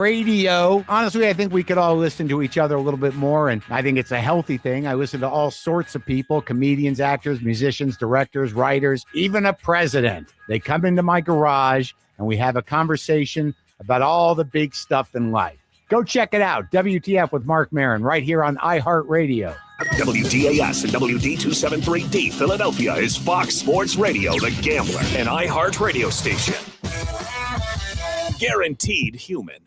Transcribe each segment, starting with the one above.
Radio. Honestly, I think we could all listen to each other a little bit more, and I think it's a healthy thing. I listen to all sorts of people, comedians, actors, musicians, directors, writers, even a president. They come into my garage, and we have a conversation about all the big stuff in life. Go check it out, WTF with Mark Maron, right here on iHeart Radio. WDAS and WD273D Philadelphia is Fox Sports Radio, The Gambler, an iHeart radio station. Guaranteed human.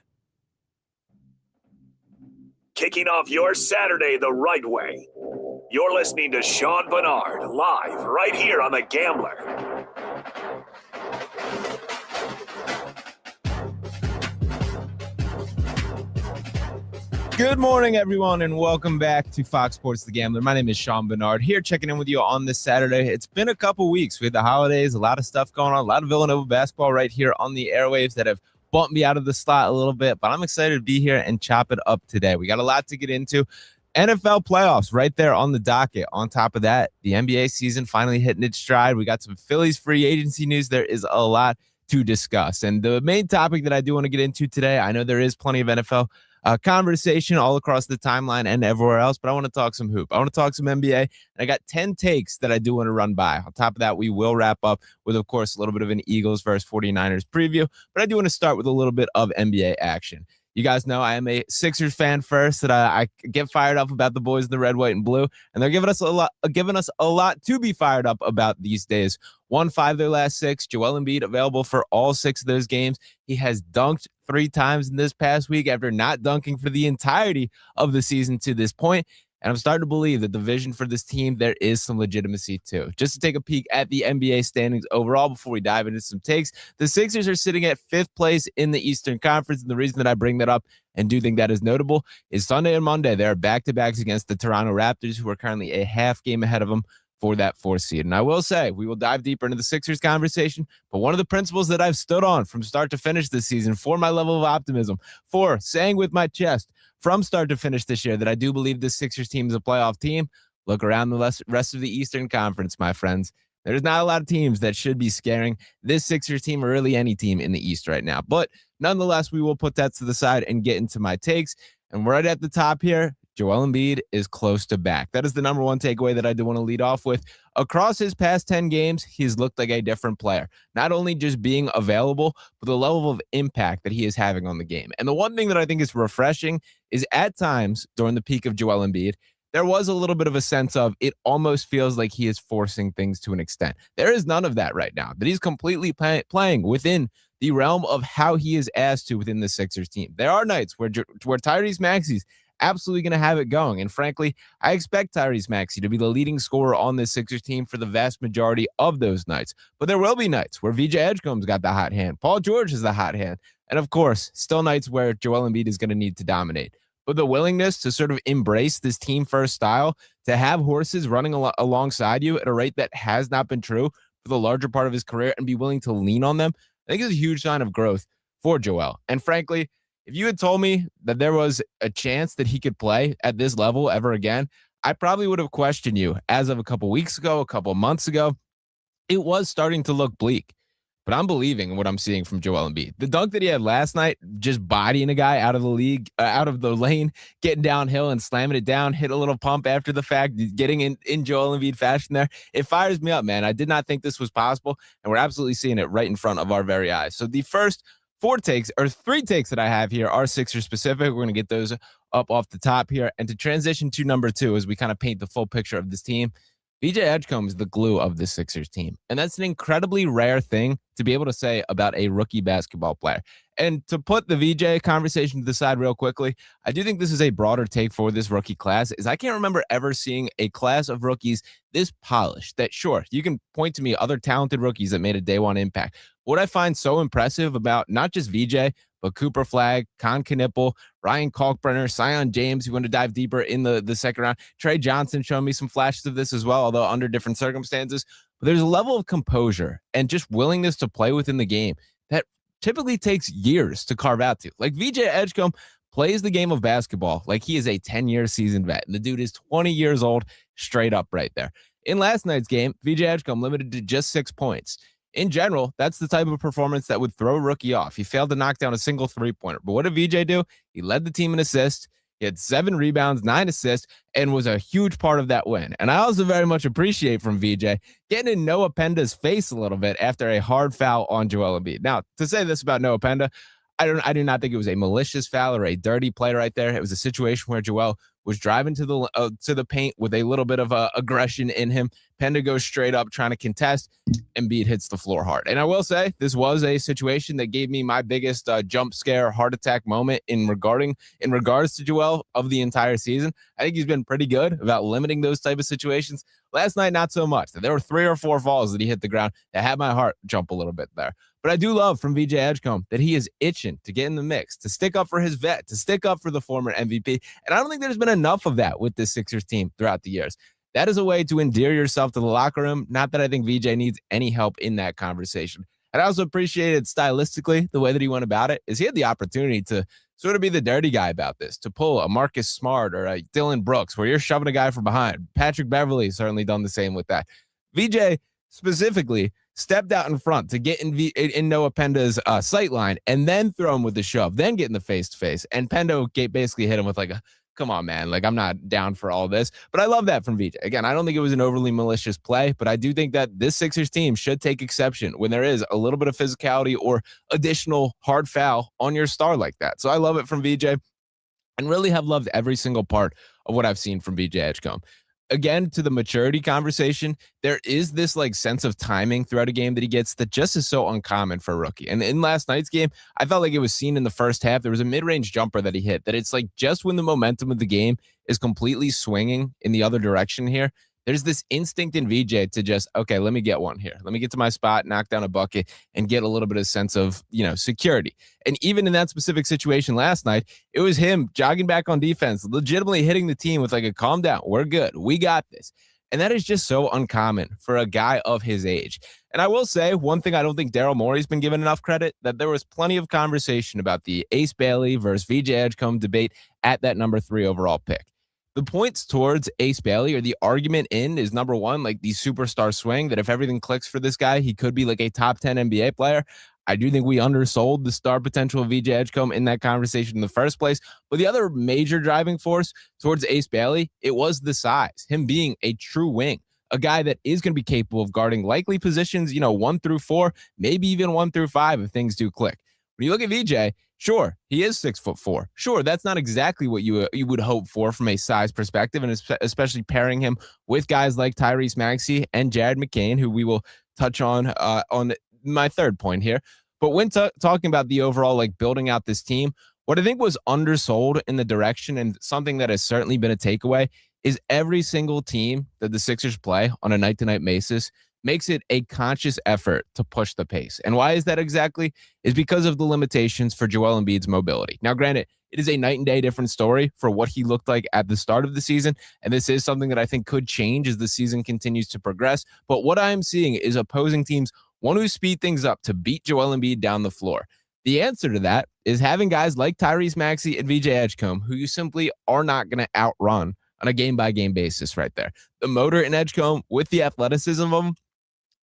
Kicking off your Saturday the right way. You're listening to Sean Barnard live right here on The Gambler. Good morning, everyone, and welcome back to Fox Sports The Gambler. My name is Sean Barnard here, checking in with you on this Saturday. It's been a couple weeks. We had the holidays, a lot of stuff going on, a lot of Villanova basketball right here on the airwaves that have bumped me out of the slot a little bit, but I'm excited to be here and chop it up today. We got a lot to get into. NFL playoffs right there on the docket. On top of that, the NBA season finally hitting its stride. We got some Phillies free agency news. There is a lot to discuss. And the main topic that I do want to get into today, I know there is plenty of NFL conversation all across the timeline and everywhere else, but I want to talk some hoop. I want to talk some NBA, and I got 10 takes that I do want to run by. On top of that, we will wrap up with, of course, a little bit of an Eagles versus 49ers preview, but I do want to start with a little bit of NBA action. You guys know I am a Sixers fan first, that I get fired up about the boys in the red, white, and blue, and they're giving us a lot to be fired up about these days. 1-5 their last 6. Joel Embiid available for all 6 of those games. He has dunked 3 times in this past week after not dunking for the entirety of the season to this point. And I'm starting to believe that the vision for this team, there is some legitimacy too. Just to take a peek at the NBA standings overall before we dive into some takes, the Sixers are sitting at 5th place in the Eastern Conference. And the reason that I bring that up and do think that is notable is Sunday and Monday, there are back-to-backs against the Toronto Raptors, who are currently a half game ahead of them for that 4th seed. And I will say, we will dive deeper into the Sixers conversation, but one of the principles that I've stood on from start to finish this season for my level of optimism, for saying with my chest from start to finish this year that I do believe this Sixers team is a playoff team, look around the rest of the Eastern Conference, my friends. There's not a lot of teams that should be scaring this Sixers team or really any team in the East right now. But nonetheless, we will put that to the side and get into my takes. And right at the top here, Joel Embiid is close to back. That is the number one takeaway that I do want to lead off with. Across his past 10 games, he's looked like a different player. Not only just being available, but the level of impact that he is having on the game. And the one thing that I think is refreshing is at times during the peak of Joel Embiid, there was a little bit of a sense of it almost feels like he is forcing things to an extent. There is none of that right now. That he's completely playing within the realm of how he is asked to within the Sixers team. There are nights where Tyrese Maxey's absolutely going to have it going. And frankly, I expect Tyrese Maxey to be the leading scorer on this Sixers team for the vast majority of those nights. But there will be nights where VJ Edgecombe's got the hot hand. Paul George is the hot hand. And of course, still nights where Joel Embiid is going to need to dominate. But the willingness to sort of embrace this team-first style, to have horses running alongside you at a rate that has not been true for the larger part of his career and be willing to lean on them, I think is a huge sign of growth for Joel. And frankly, if you had told me that there was a chance that he could play at this level ever again, I probably would have questioned you as of a couple weeks ago, a couple months ago. It was starting to look bleak, but I'm believing in what I'm seeing from Joel Embiid. The dunk that he had last night, just bodying a guy out of the league, out of the lane, getting downhill and slamming it down, hit a little pump after the fact, getting in Joel Embiid fashion there. It fires me up, man. I did not think this was possible, and we're absolutely seeing it right in front of our very eyes. So the first 3 takes that I have here are Sixers specific. We're going to get those up off the top here. And to transition to number 2 as we kind of paint the full picture of this team, VJ Edgecombe is the glue of the Sixers team. And that's an incredibly rare thing to be able to say about a rookie basketball player. And to put the VJ conversation to the side real quickly, I do think this is a broader take for this rookie class, is I can't remember ever seeing a class of rookies this polished. That sure, you can point to me other talented rookies that made a day one impact. What I find so impressive about not just VJ, but Cooper Flagg, Con Knippel, Ryan Kalkbrenner, Sion James, who want to dive deeper in the second round. Trey Johnson showing me some flashes of this as well, although under different circumstances. But there's a level of composure and just willingness to play within the game that typically takes years to carve out to. Like VJ Edgecombe plays the game of basketball like he is a 10-year seasoned vet, and the dude is 20 years old straight up right there. In last night's game, VJ Edgecombe limited to just 6 points. in general, that's the type of performance that would throw a rookie off. He failed to knock down a single three-pointer. But what did VJ do? He led the team in assists. He had 7 rebounds, 9 assists, and was a huge part of that win. And I also very much appreciate from VJ getting in Noah Penda's face a little bit after a hard foul on Joel Embiid. Now, to say this about Noah Penda, I do not think it was a malicious foul or a dirty play right there. It was a situation where Joel was driving to the paint with a little bit of aggression in him. Penda goes straight up trying to contest. Embiid hits the floor hard. And I will say this was a situation that gave me my biggest jump scare heart attack moment in regards to Joel of the entire season. I think he's been pretty good about limiting those type of situations. Last night, not so much. There were 3 or 4 falls that he hit the ground that had my heart jump a little bit there. But I do love from VJ Edgecombe that he is itching to get in the mix, to stick up for his vet, to stick up for the former MVP. And I don't think there's been enough of that with this Sixers team throughout the years. That is a way to endear yourself to the locker room. Not that I think VJ needs any help in that conversation. And I also appreciated stylistically the way that he went about it is he had the opportunity to sort of be the dirty guy about this, to pull a Marcus Smart or a Dylan Brooks where you're shoving a guy from behind. Patrick Beverley certainly done the same with that. VJ specifically stepped out in front to get in Noah Penda's sight line and then throw him with the shove, then get in the face-to-face. And Pendo basically hit him with like a, come on, man, like I'm not down for all this. But I love that from VJ. Again, I don't think it was an overly malicious play, but I do think that this Sixers team should take exception when there is a little bit of physicality or additional hard foul on your star like that. So I love it from VJ and really have loved every single part of what I've seen from VJ Edgecombe. Again, to the maturity conversation, there is this like sense of timing throughout a game that he gets that just is so uncommon for a rookie. And in last night's game, I felt like it was seen in the first half. There was a mid-range jumper that he hit that it's like just when the momentum of the game is completely swinging in the other direction here, there's this instinct in VJ to just, okay, let me get one here. Let me get to my spot, knock down a bucket, and get a little bit of sense of, security. And even in that specific situation last night, it was him jogging back on defense, legitimately hitting the team with like a calm down. We're good. We got this. And that is just so uncommon for a guy of his age. And I will say one thing I don't think Daryl Morey's been given enough credit, that there was plenty of conversation about the Ace Bailey versus VJ Edgecombe debate at that number 3 overall pick. The points towards Ace Bailey, or the argument in, is number one, like the superstar swing, that if everything clicks for this guy, he could be like a top 10 NBA player. I do think we undersold the star potential of VJ Edgecombe in that conversation in the first place. But the other major driving force towards Ace Bailey, it was the size, him being a true wing, a guy that is going to be capable of guarding likely positions, 1 through 4, maybe even 1 through 5 if things do click. When you look at VJ, sure, he is 6'4". Sure, that's not exactly what you would hope for from a size perspective, and especially pairing him with guys like Tyrese Maxey and Jared McCain, who we will touch on my third point here. But when talking about the overall like building out this team, what I think was undersold in the direction, and something that has certainly been a takeaway, is every single team that the Sixers play on a night-to-night basis makes it a conscious effort to push the pace. And why is that exactly? Is because of the limitations for Joel Embiid's mobility. Now, granted, it is a night and day different story for what he looked like at the start of the season. And this is something that I think could change as the season continues to progress. But what I'm seeing is opposing teams want to speed things up to beat Joel Embiid down the floor. The answer to that is having guys like Tyrese Maxey and VJ Edgecombe, who you simply are not going to outrun on a game-by-game basis right there. The motor in Edgecombe with the athleticism of him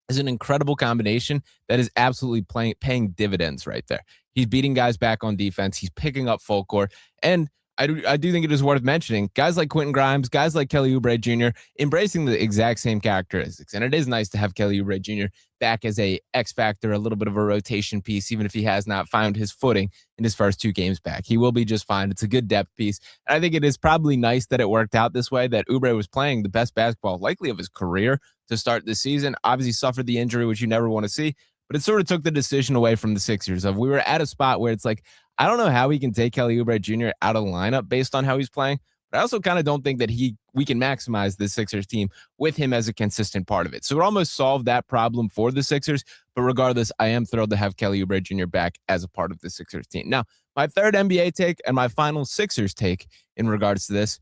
is an incredible combination that is absolutely paying dividends right there. He's beating guys back on defense. He's picking up full court. And I do think it is worth mentioning, guys like Quentin Grimes, guys like Kelly Oubre Jr., embracing the exact same characteristics. And it is nice to have Kelly Oubre Jr. back as a X factor, a little bit of a rotation piece, even if he has not found his footing in his first 2 games back. He will be just fine. It's a good depth piece. And I think it is probably nice that it worked out this way, that Oubre was playing the best basketball likely of his career to start this season. Obviously suffered the injury, which you never want to see, but it sort of took the decision away from the Sixers of we were at a spot where it's like, I don't know how we can take Kelly Oubre Jr. out of the lineup based on how he's playing, but I also kind of don't think that we can maximize the Sixers team with him as a consistent part of it. So it almost solved that problem for the Sixers, but regardless, I am thrilled to have Kelly Oubre Jr. back as a part of the Sixers team. Now, my third NBA take and my final Sixers take in regards to this,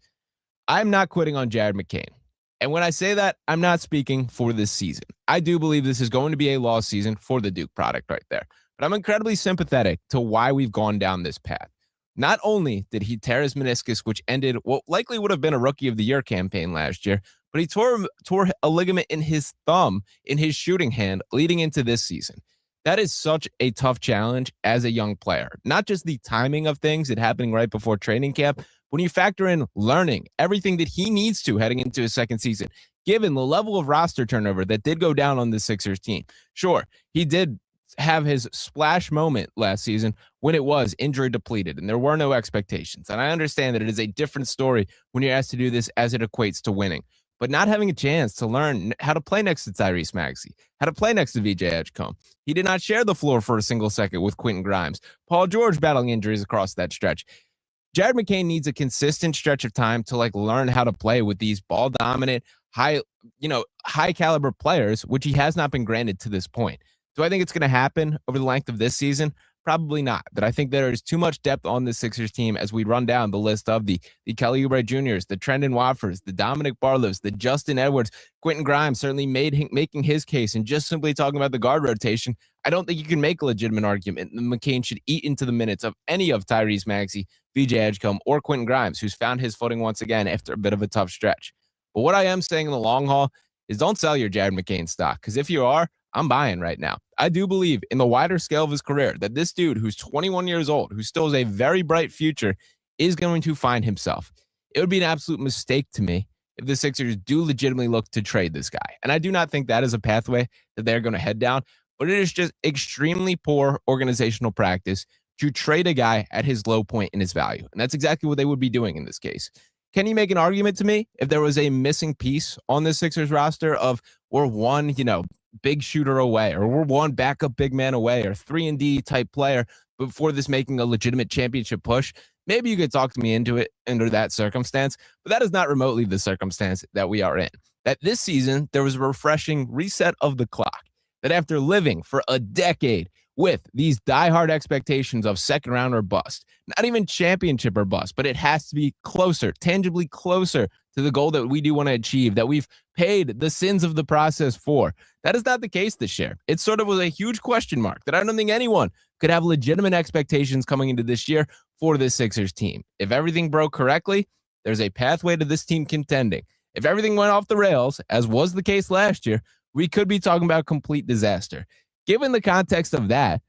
I'm not quitting on Jared McCain. And when I say that, I'm not speaking for this season. I do believe this is going to be a lost season for the Duke product right there. But I'm incredibly sympathetic to why we've gone down this path. Not only did he tear his meniscus, which ended what likely would have been a Rookie of the Year campaign last year, but he tore a ligament in his thumb in his shooting hand leading into this season. That is such a tough challenge as a young player. Not just the timing of things, it happening right before training camp. When you factor in learning everything that he needs to heading into his second season, given the level of roster turnover that did go down on the Sixers team. Sure, he did have his splash moment last season when it was injury depleted and there were no expectations. And I understand that it is a different story when you're asked to do this as it equates to winning. But not having a chance to learn how to play next to Tyrese Maxey, how to play next to VJ Edgecombe. He did not share the floor for a single second with Quentin Grimes. Paul George battling injuries across that stretch. Jared McCain needs a consistent stretch of time to learn how to play with these ball dominant, high caliber players, which he has not been granted to this point. Do I think it's going to happen over the length of this season? Probably not. But I think there is too much depth on the Sixers team as we run down the list of the Kelly Oubre Jr.'s, the Trendon Watfords, the Dominic Barlows, the Justin Edwards. Quentin Grimes certainly making his case. And just simply talking about the guard rotation, I don't think you can make a legitimate argument that McCain should eat into the minutes of any of Tyrese Maxey, VJ Edgecombe, or Quentin Grimes, who's found his footing once again after a bit of a tough stretch. But what I am saying in the long haul is don't sell your Jared McCain stock, because if you are, I'm buying right now. I do believe in the wider scale of his career that this dude who's 21 years old, who still has a very bright future, is going to find himself. It would be an absolute mistake to me if the Sixers do legitimately look to trade this guy. And I do not think that is a pathway that they're going to head down, but it is just extremely poor organizational practice to trade a guy at his low point in his value. And that's exactly what they would be doing in this case. Can you make an argument to me if there was a missing piece on the Sixers roster of we're one, big shooter away, or we're one backup big man away, or 3-and-D type player before this making a legitimate championship push? Maybe you could talk me into it under that circumstance, but that is not remotely the circumstance that we are in. That this season, there was a refreshing reset of the clock. That after living for a decade with these diehard expectations of second round or bust, not even championship or bust, but it has to be closer, tangibly closer to the goal that we do want to achieve, that we've paid the sins of the process for. That is not the case this year. It sort of was a huge question mark that I don't think anyone could have legitimate expectations coming into this year for this Sixers team. If everything broke correctly, there's a pathway to this team contending. If everything went off the rails, as was the case last year, we could be talking about complete disaster. Given the context of that,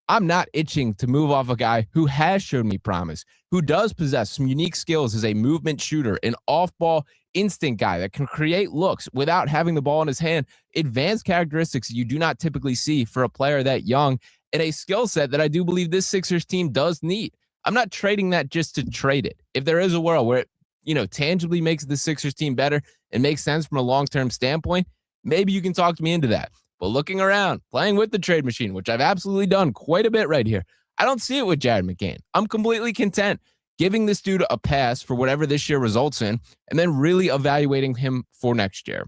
I'm not itching to move off a guy who has shown me promise, who does possess some unique skills as a movement shooter, an off-ball instinct guy that can create looks without having the ball in his hand, advanced characteristics you do not typically see for a player that young, and a skill set that I do believe this Sixers team does need. I'm not trading that just to trade it. If there is a world where it, tangibly makes the Sixers team better and makes sense from a long-term standpoint, maybe you can talk me into that. But looking around, playing with the trade machine, which I've absolutely done quite a bit right here, I don't see it with Jared McCain. I'm completely content giving this dude a pass for whatever this year results in, and then really evaluating him for next year.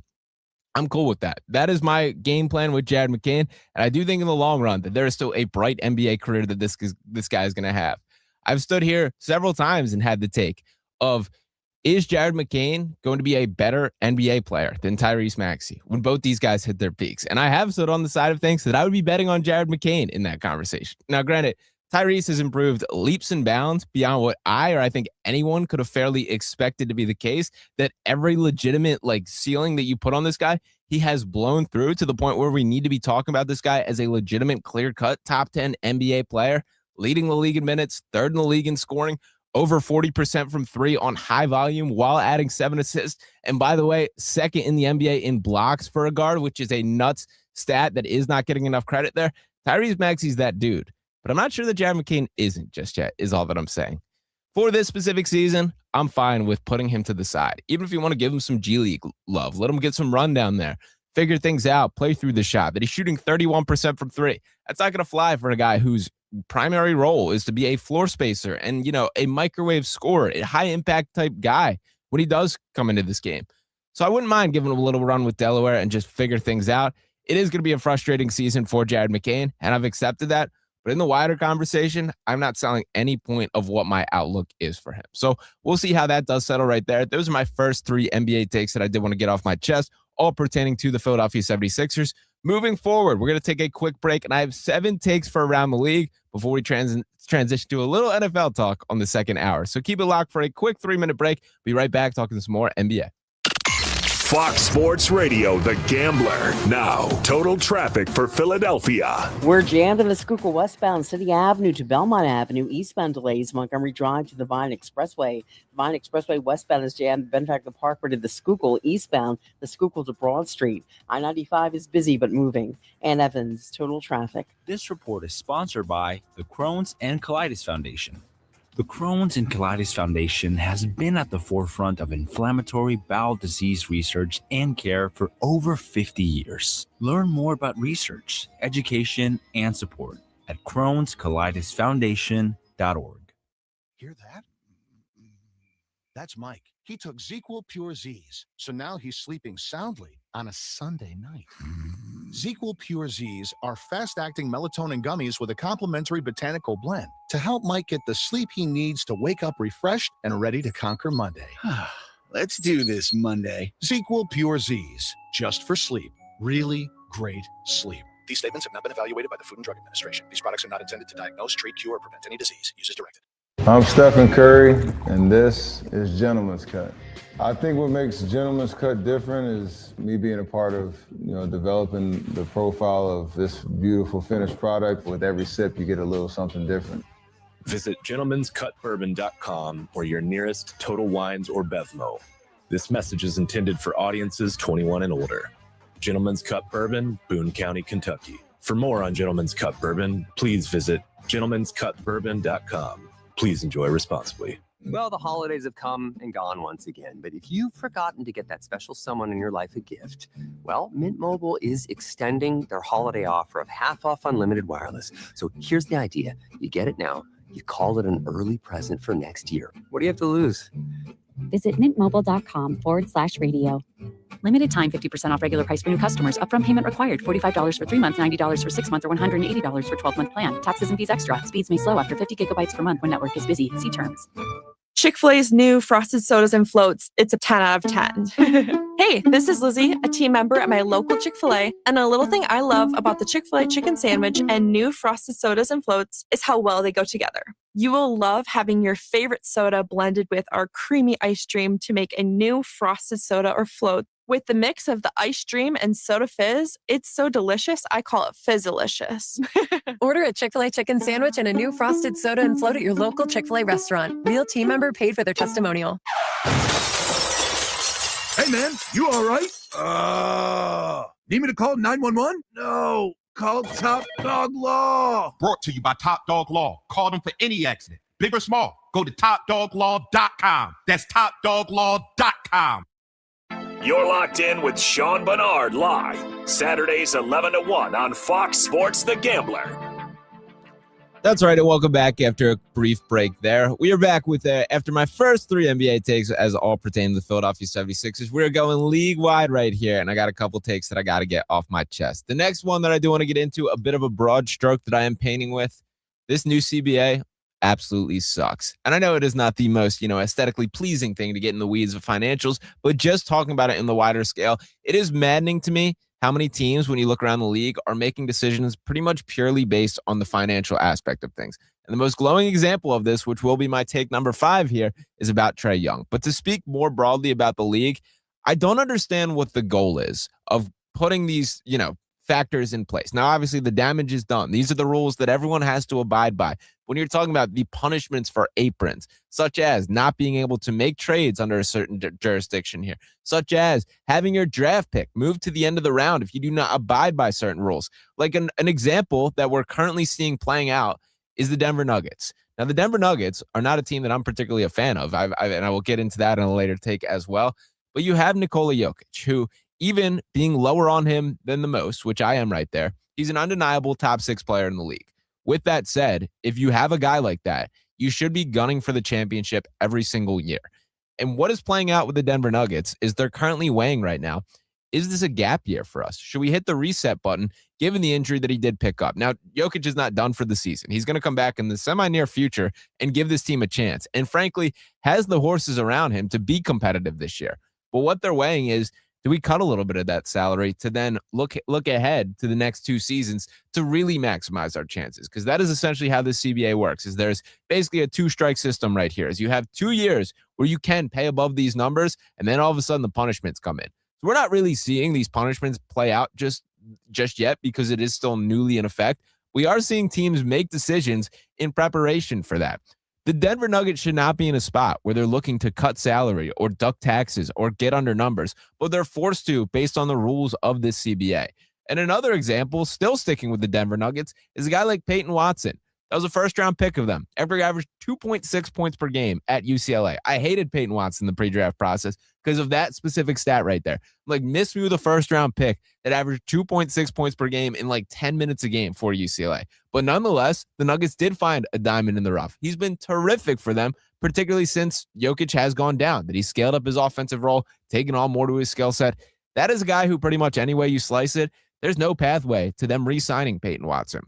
I'm cool with that. That is my game plan with Jared McCain, and I do think in the long run that there is still a bright NBA career that this guy is going to have. I've stood here several times and had the take of, is Jared McCain going to be a better NBA player than Tyrese Maxey when both these guys hit their peaks? And I have stood on the side of things that I would be betting on Jared McCain in that conversation. Now, granted, Tyrese has improved leaps and bounds beyond what I think anyone could have fairly expected to be the case, that every legitimate ceiling that you put on this guy, he has blown through to the point where we need to be talking about this guy as a legitimate clear-cut top 10 NBA player, leading the league in minutes, third in the league in scoring, over 40% from three on high volume while adding 7 assists. And by the way, second in the NBA in blocks for a guard, which is a nuts stat that is not getting enough credit there. Tyrese Maxey's that dude. But I'm not sure that Jared McCain isn't just yet, is all that I'm saying. For this specific season, I'm fine with putting him to the side. Even if you want to give him some G League love, let him get some run down there, figure things out, play through the shot, that he's shooting 31% from three. That's not going to fly for a guy whose primary role is to be a floor spacer and, a microwave scorer, a high impact type guy when he does come into this game. So I wouldn't mind giving him a little run with Delaware and just figure things out. It is going to be a frustrating season for Jared McCain, and I've accepted that. But in the wider conversation, I'm not selling any point of what my outlook is for him. So we'll see how that does settle right there. Those are my first 3 NBA takes that I did want to get off my chest, all pertaining to the Philadelphia 76ers. Moving forward, we're going to take a quick break, and I have 7 takes for around the league before we transition to a little NFL talk on the second hour. So keep it locked for a quick 3-minute break. Be right back talking some more NBA. Fox Sports Radio, The Gambler. Now, total traffic for Philadelphia. We're jammed in the Schuylkill westbound City Avenue to Belmont Avenue. Eastbound delays Montgomery Drive to the Vine Expressway. Vine Expressway westbound is jammed Benefactor Parkway to the Schuylkill. Eastbound, the Schuylkill to Broad Street. I-95 is busy but moving. Ann Evans, total traffic. This report is sponsored by the Crohn's and Colitis Foundation. The Crohn's and Colitis Foundation has been at the forefront of inflammatory bowel disease research and care for over 50 years. Learn more about research, education, and support at Crohn'sColitisFoundation.org. Hear that? That's Mike. He took ZQL Pure Z's, so now he's sleeping soundly on a Sunday night. ZQL Pure Z's are fast-acting melatonin gummies with a complementary botanical blend to help Mike get the sleep he needs to wake up refreshed and ready to conquer Monday. Let's do this Monday. ZQL Pure Z's, just for sleep. Really great sleep. These statements have not been evaluated by the Food and Drug Administration. These products are not intended to diagnose, treat, cure, or prevent any disease. Use as directed. I'm Stephen Curry, and this is Gentleman's Cut. I think what makes Gentleman's Cut different is me being a part of, developing the profile of this beautiful finished product. With every sip, you get a little something different. Visit gentleman'scutbourbon.com or your nearest Total Wines or Bevmo. This message is intended for audiences 21 and older. Gentleman's Cut Bourbon, Boone County, Kentucky. For more on Gentleman's Cut Bourbon, please visit gentleman'scutbourbon.com. Please enjoy responsibly. Well, the holidays have come and gone once again, but if you've forgotten to get that special someone in your life a gift, well, Mint Mobile is extending their holiday offer of half off unlimited wireless. So here's the idea. You get it now. You call it an early present for next year. What do you have to lose? Visit mintmobile.com/radio. Limited time 50% off regular price for new customers. Upfront payment required. $45 for 3 months, $90 for 6 months, or $180 for 12-month plan. Taxes and fees extra. Speeds may slow after 50 gigabytes per month when network is busy. See terms. Chick-fil-A's new frosted sodas and floats. It's a 10 out of 10. Hey, this is Lizzie, a team member at my local Chick-fil-A, and a little thing I love about the Chick-fil-A chicken sandwich and new frosted sodas and floats is how well they go together. You will love having your favorite soda blended with our creamy ice dream to make a new frosted soda or float. With the mix of the ice dream and soda fizz, it's so delicious, I call it Fizzalicious. Order a Chick-fil-A chicken sandwich and a new frosted soda and float at your local Chick-fil-A restaurant. Real team member paid for their testimonial. Hey, man, you all right? Need me to call 911? No, call Top Dog Law. Brought to you by Top Dog Law. Call them for any accident, big or small. Go to topdoglaw.com. That's topdoglaw.com. You're locked in with Sean Barnard live, Saturdays 11 to 1 on Fox Sports The Gambler. That's right, and welcome back after a brief break there. We are back with, after my first 3 NBA takes as all pertain to the Philadelphia 76ers, we're going league-wide right here, and I got a couple takes that I got to get off my chest. The next one that I do want to get into, a bit of a broad stroke that I am painting with, this new CBA absolutely sucks. And I know it is not the most, aesthetically pleasing thing to get in the weeds of financials, but just talking about it in the wider scale, it is maddening to me how many teams, when you look around the league, are making decisions pretty much purely based on the financial aspect of things. And the most glowing example of this, which will be my take number 5 here, is about Trae Young. But to speak more broadly about the league, I don't understand what the goal is of putting these, factors in place. Now, obviously, the damage is done. These are the rules that everyone has to abide by. When you're talking about the punishments for aprons, such as not being able to make trades under a certain jurisdiction here, such as having your draft pick move to the end of the round if you do not abide by certain rules. Like an example that we're currently seeing playing out is the Denver Nuggets. Now, the Denver Nuggets are not a team that I'm particularly a fan of, and I will get into that in a later take as well. But you have Nikola Jokic, who, even being lower on him than the most, which I am right there, he's an undeniable top 6 player in the league. With that said, if you have a guy like that, you should be gunning for the championship every single year. And what is playing out with the Denver Nuggets is they're currently weighing right now, is this a gap year for us? Should we hit the reset button given the injury that he did pick up? Now, Jokic is not done for the season. He's going to come back in the semi-near future and give this team a chance. And frankly, has the horses around him to be competitive this year. But what they're weighing is, do we cut a little bit of that salary to then look ahead to the next 2 seasons to really maximize our chances? Because that is essentially how this CBA works, is there's basically a 2-strike system right here. Is you have 2 years where you can pay above these numbers, and then all of a sudden the punishments come in. So we're not really seeing these punishments play out just yet because it is still newly in effect. We are seeing teams make decisions in preparation for that. The Denver Nuggets should not be in a spot where they're looking to cut salary or duck taxes or get under numbers, but they're forced to based on the rules of this CBA. And another example, still sticking with the Denver Nuggets, is a guy like Peyton Watson. That was a first-round pick of them. Every averaged 2.6 points per game at UCLA. I hated Peyton Watson in the pre-draft process because of that specific stat right there. Like, miss me with a first-round pick that averaged 2.6 points per game in like 10 minutes a game for UCLA. But nonetheless, the Nuggets did find a diamond in the rough. He's been terrific for them, particularly since Jokic has gone down, that he scaled up his offensive role, taken on more to his skill set. That is a guy who pretty much any way you slice it, there's no pathway to them re-signing Peyton Watson.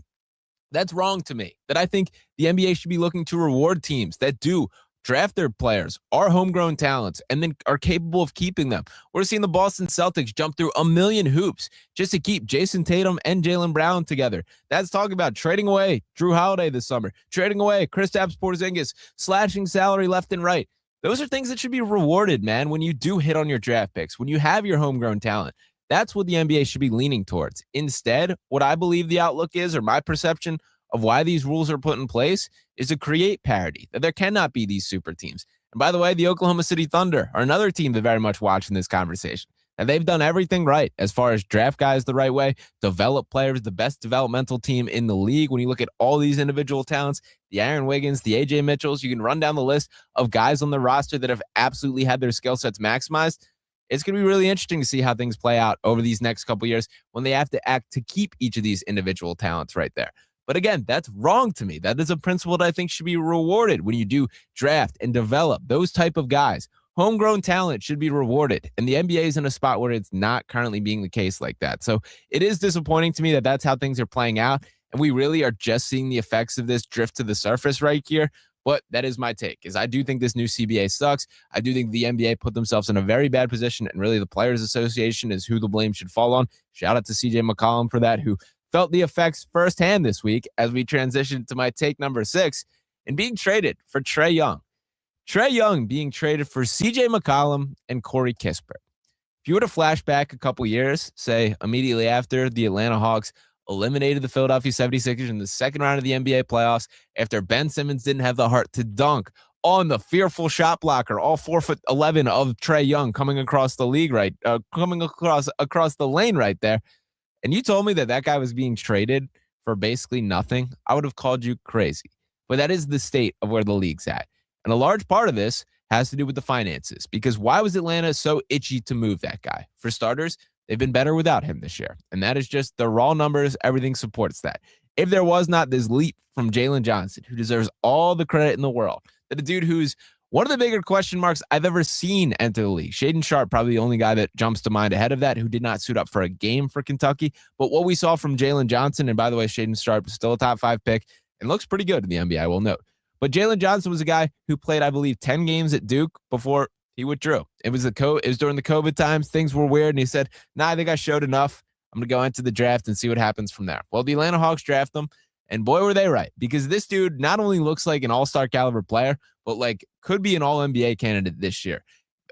That's wrong to me. That I think the NBA should be looking to reward teams that do draft their players, are homegrown talents, and then are capable of keeping them. We're seeing the Boston Celtics jump through a million hoops just to keep Jason Tatum and Jaylen Brown together. That's talking about trading away Drew Holiday this summer, trading away Kristaps Porzingis, slashing salary left and right. Those are things that should be rewarded, man, when you do hit on your draft picks, when you have your homegrown talent. That's what the NBA should be leaning towards. Instead, what I believe the outlook is, or my perception of why these rules are put in place, is to create parity, that there cannot be these super teams. And by the way, the Oklahoma City Thunder are another team that very much watch in this conversation. And they've done everything right as far as draft guys the right way, develop players, the best developmental team in the league. When you look at all these individual talents, the Aaron Wiggins, the AJ Mitchells, you can run down the list of guys on the roster that have absolutely had their skill sets maximized. It's going to be really interesting to see how things play out over these next couple of years when they have to act to keep each of these individual talents right there. But again, that's wrong to me. That is a principle that I think should be rewarded when you do draft and develop those type of guys. Homegrown talent should be rewarded, and the NBA is in a spot where it's not currently being the case like that. So it is disappointing to me that that's how things are playing out, and we really are just seeing the effects of this drift to the surface right here. But that is my take, is I do think this new CBA sucks. I do think the NBA put themselves in a very bad position, and really the Players Association is who the blame should fall on. Shout out to CJ McCollum for that, who felt the effects firsthand this week as we transition to my take number 6 and being traded for Trae Young. Trae Young being traded for CJ McCollum and Corey Kispert. If you were to flash back a couple years, say immediately after the Atlanta Hawks eliminated the Philadelphia 76ers in the second round of the NBA playoffs, after Ben Simmons didn't have the heart to dunk on the fearful shot blocker, all 4'11" of Trae Young coming across the league coming across the lane right there, and you told me that that guy was being traded for basically nothing, I would have called you crazy. But that is the state of where the league's at. And a large part of this has to do with the finances, because why was Atlanta so itchy to move that guy? For starters, they've been better without him this year. And that is just the raw numbers. Everything supports that. If there was not this leap from Jalen Johnson, who deserves all the credit in the world, that a dude who's one of the bigger question marks I've ever seen enter the league. Shaedon Sharpe, probably the only guy that jumps to mind ahead of that, who did not suit up for a game for Kentucky. But what we saw from Jalen Johnson, and by the way, Shaedon Sharpe is still a top 5 pick and looks pretty good in the NBA, I will note. But Jalen Johnson was a guy who played, I believe, 10 games at Duke before he withdrew. It was during the COVID times. Things were weird, and he said, I think I showed enough. I'm going to go into the draft and see what happens from there. Well, the Atlanta Hawks draft him, and boy, were they right, because this dude not only looks like an all-star caliber player, but like could be an all-NBA candidate this year.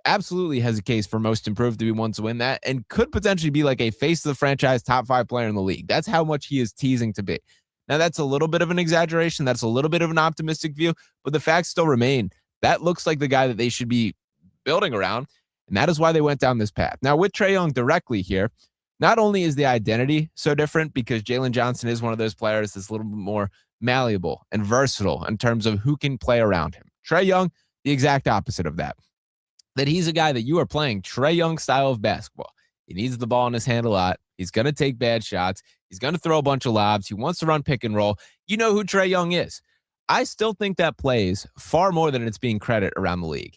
Absolutely has a case for most improved to be one to win that, and could potentially be like a face of the franchise top 5 player in the league. That's how much he is teasing to be. Now, that's a little bit of an exaggeration. That's a little bit of an optimistic view, but the facts still remain. That looks like the guy that they should be building around, and that is why they went down this path. Now, with Trae Young directly here, not only is the identity so different, because Jalen Johnson is one of those players that's a little bit more malleable and versatile in terms of who can play around him. Trae Young, the exact opposite of that. That he's a guy that you are playing Trae Young style of basketball. He needs the ball in his hand a lot. He's going to take bad shots. He's going to throw a bunch of lobs. He wants to run pick and roll. You know who Trae Young is. I still think that plays far more than it's being credited around the league.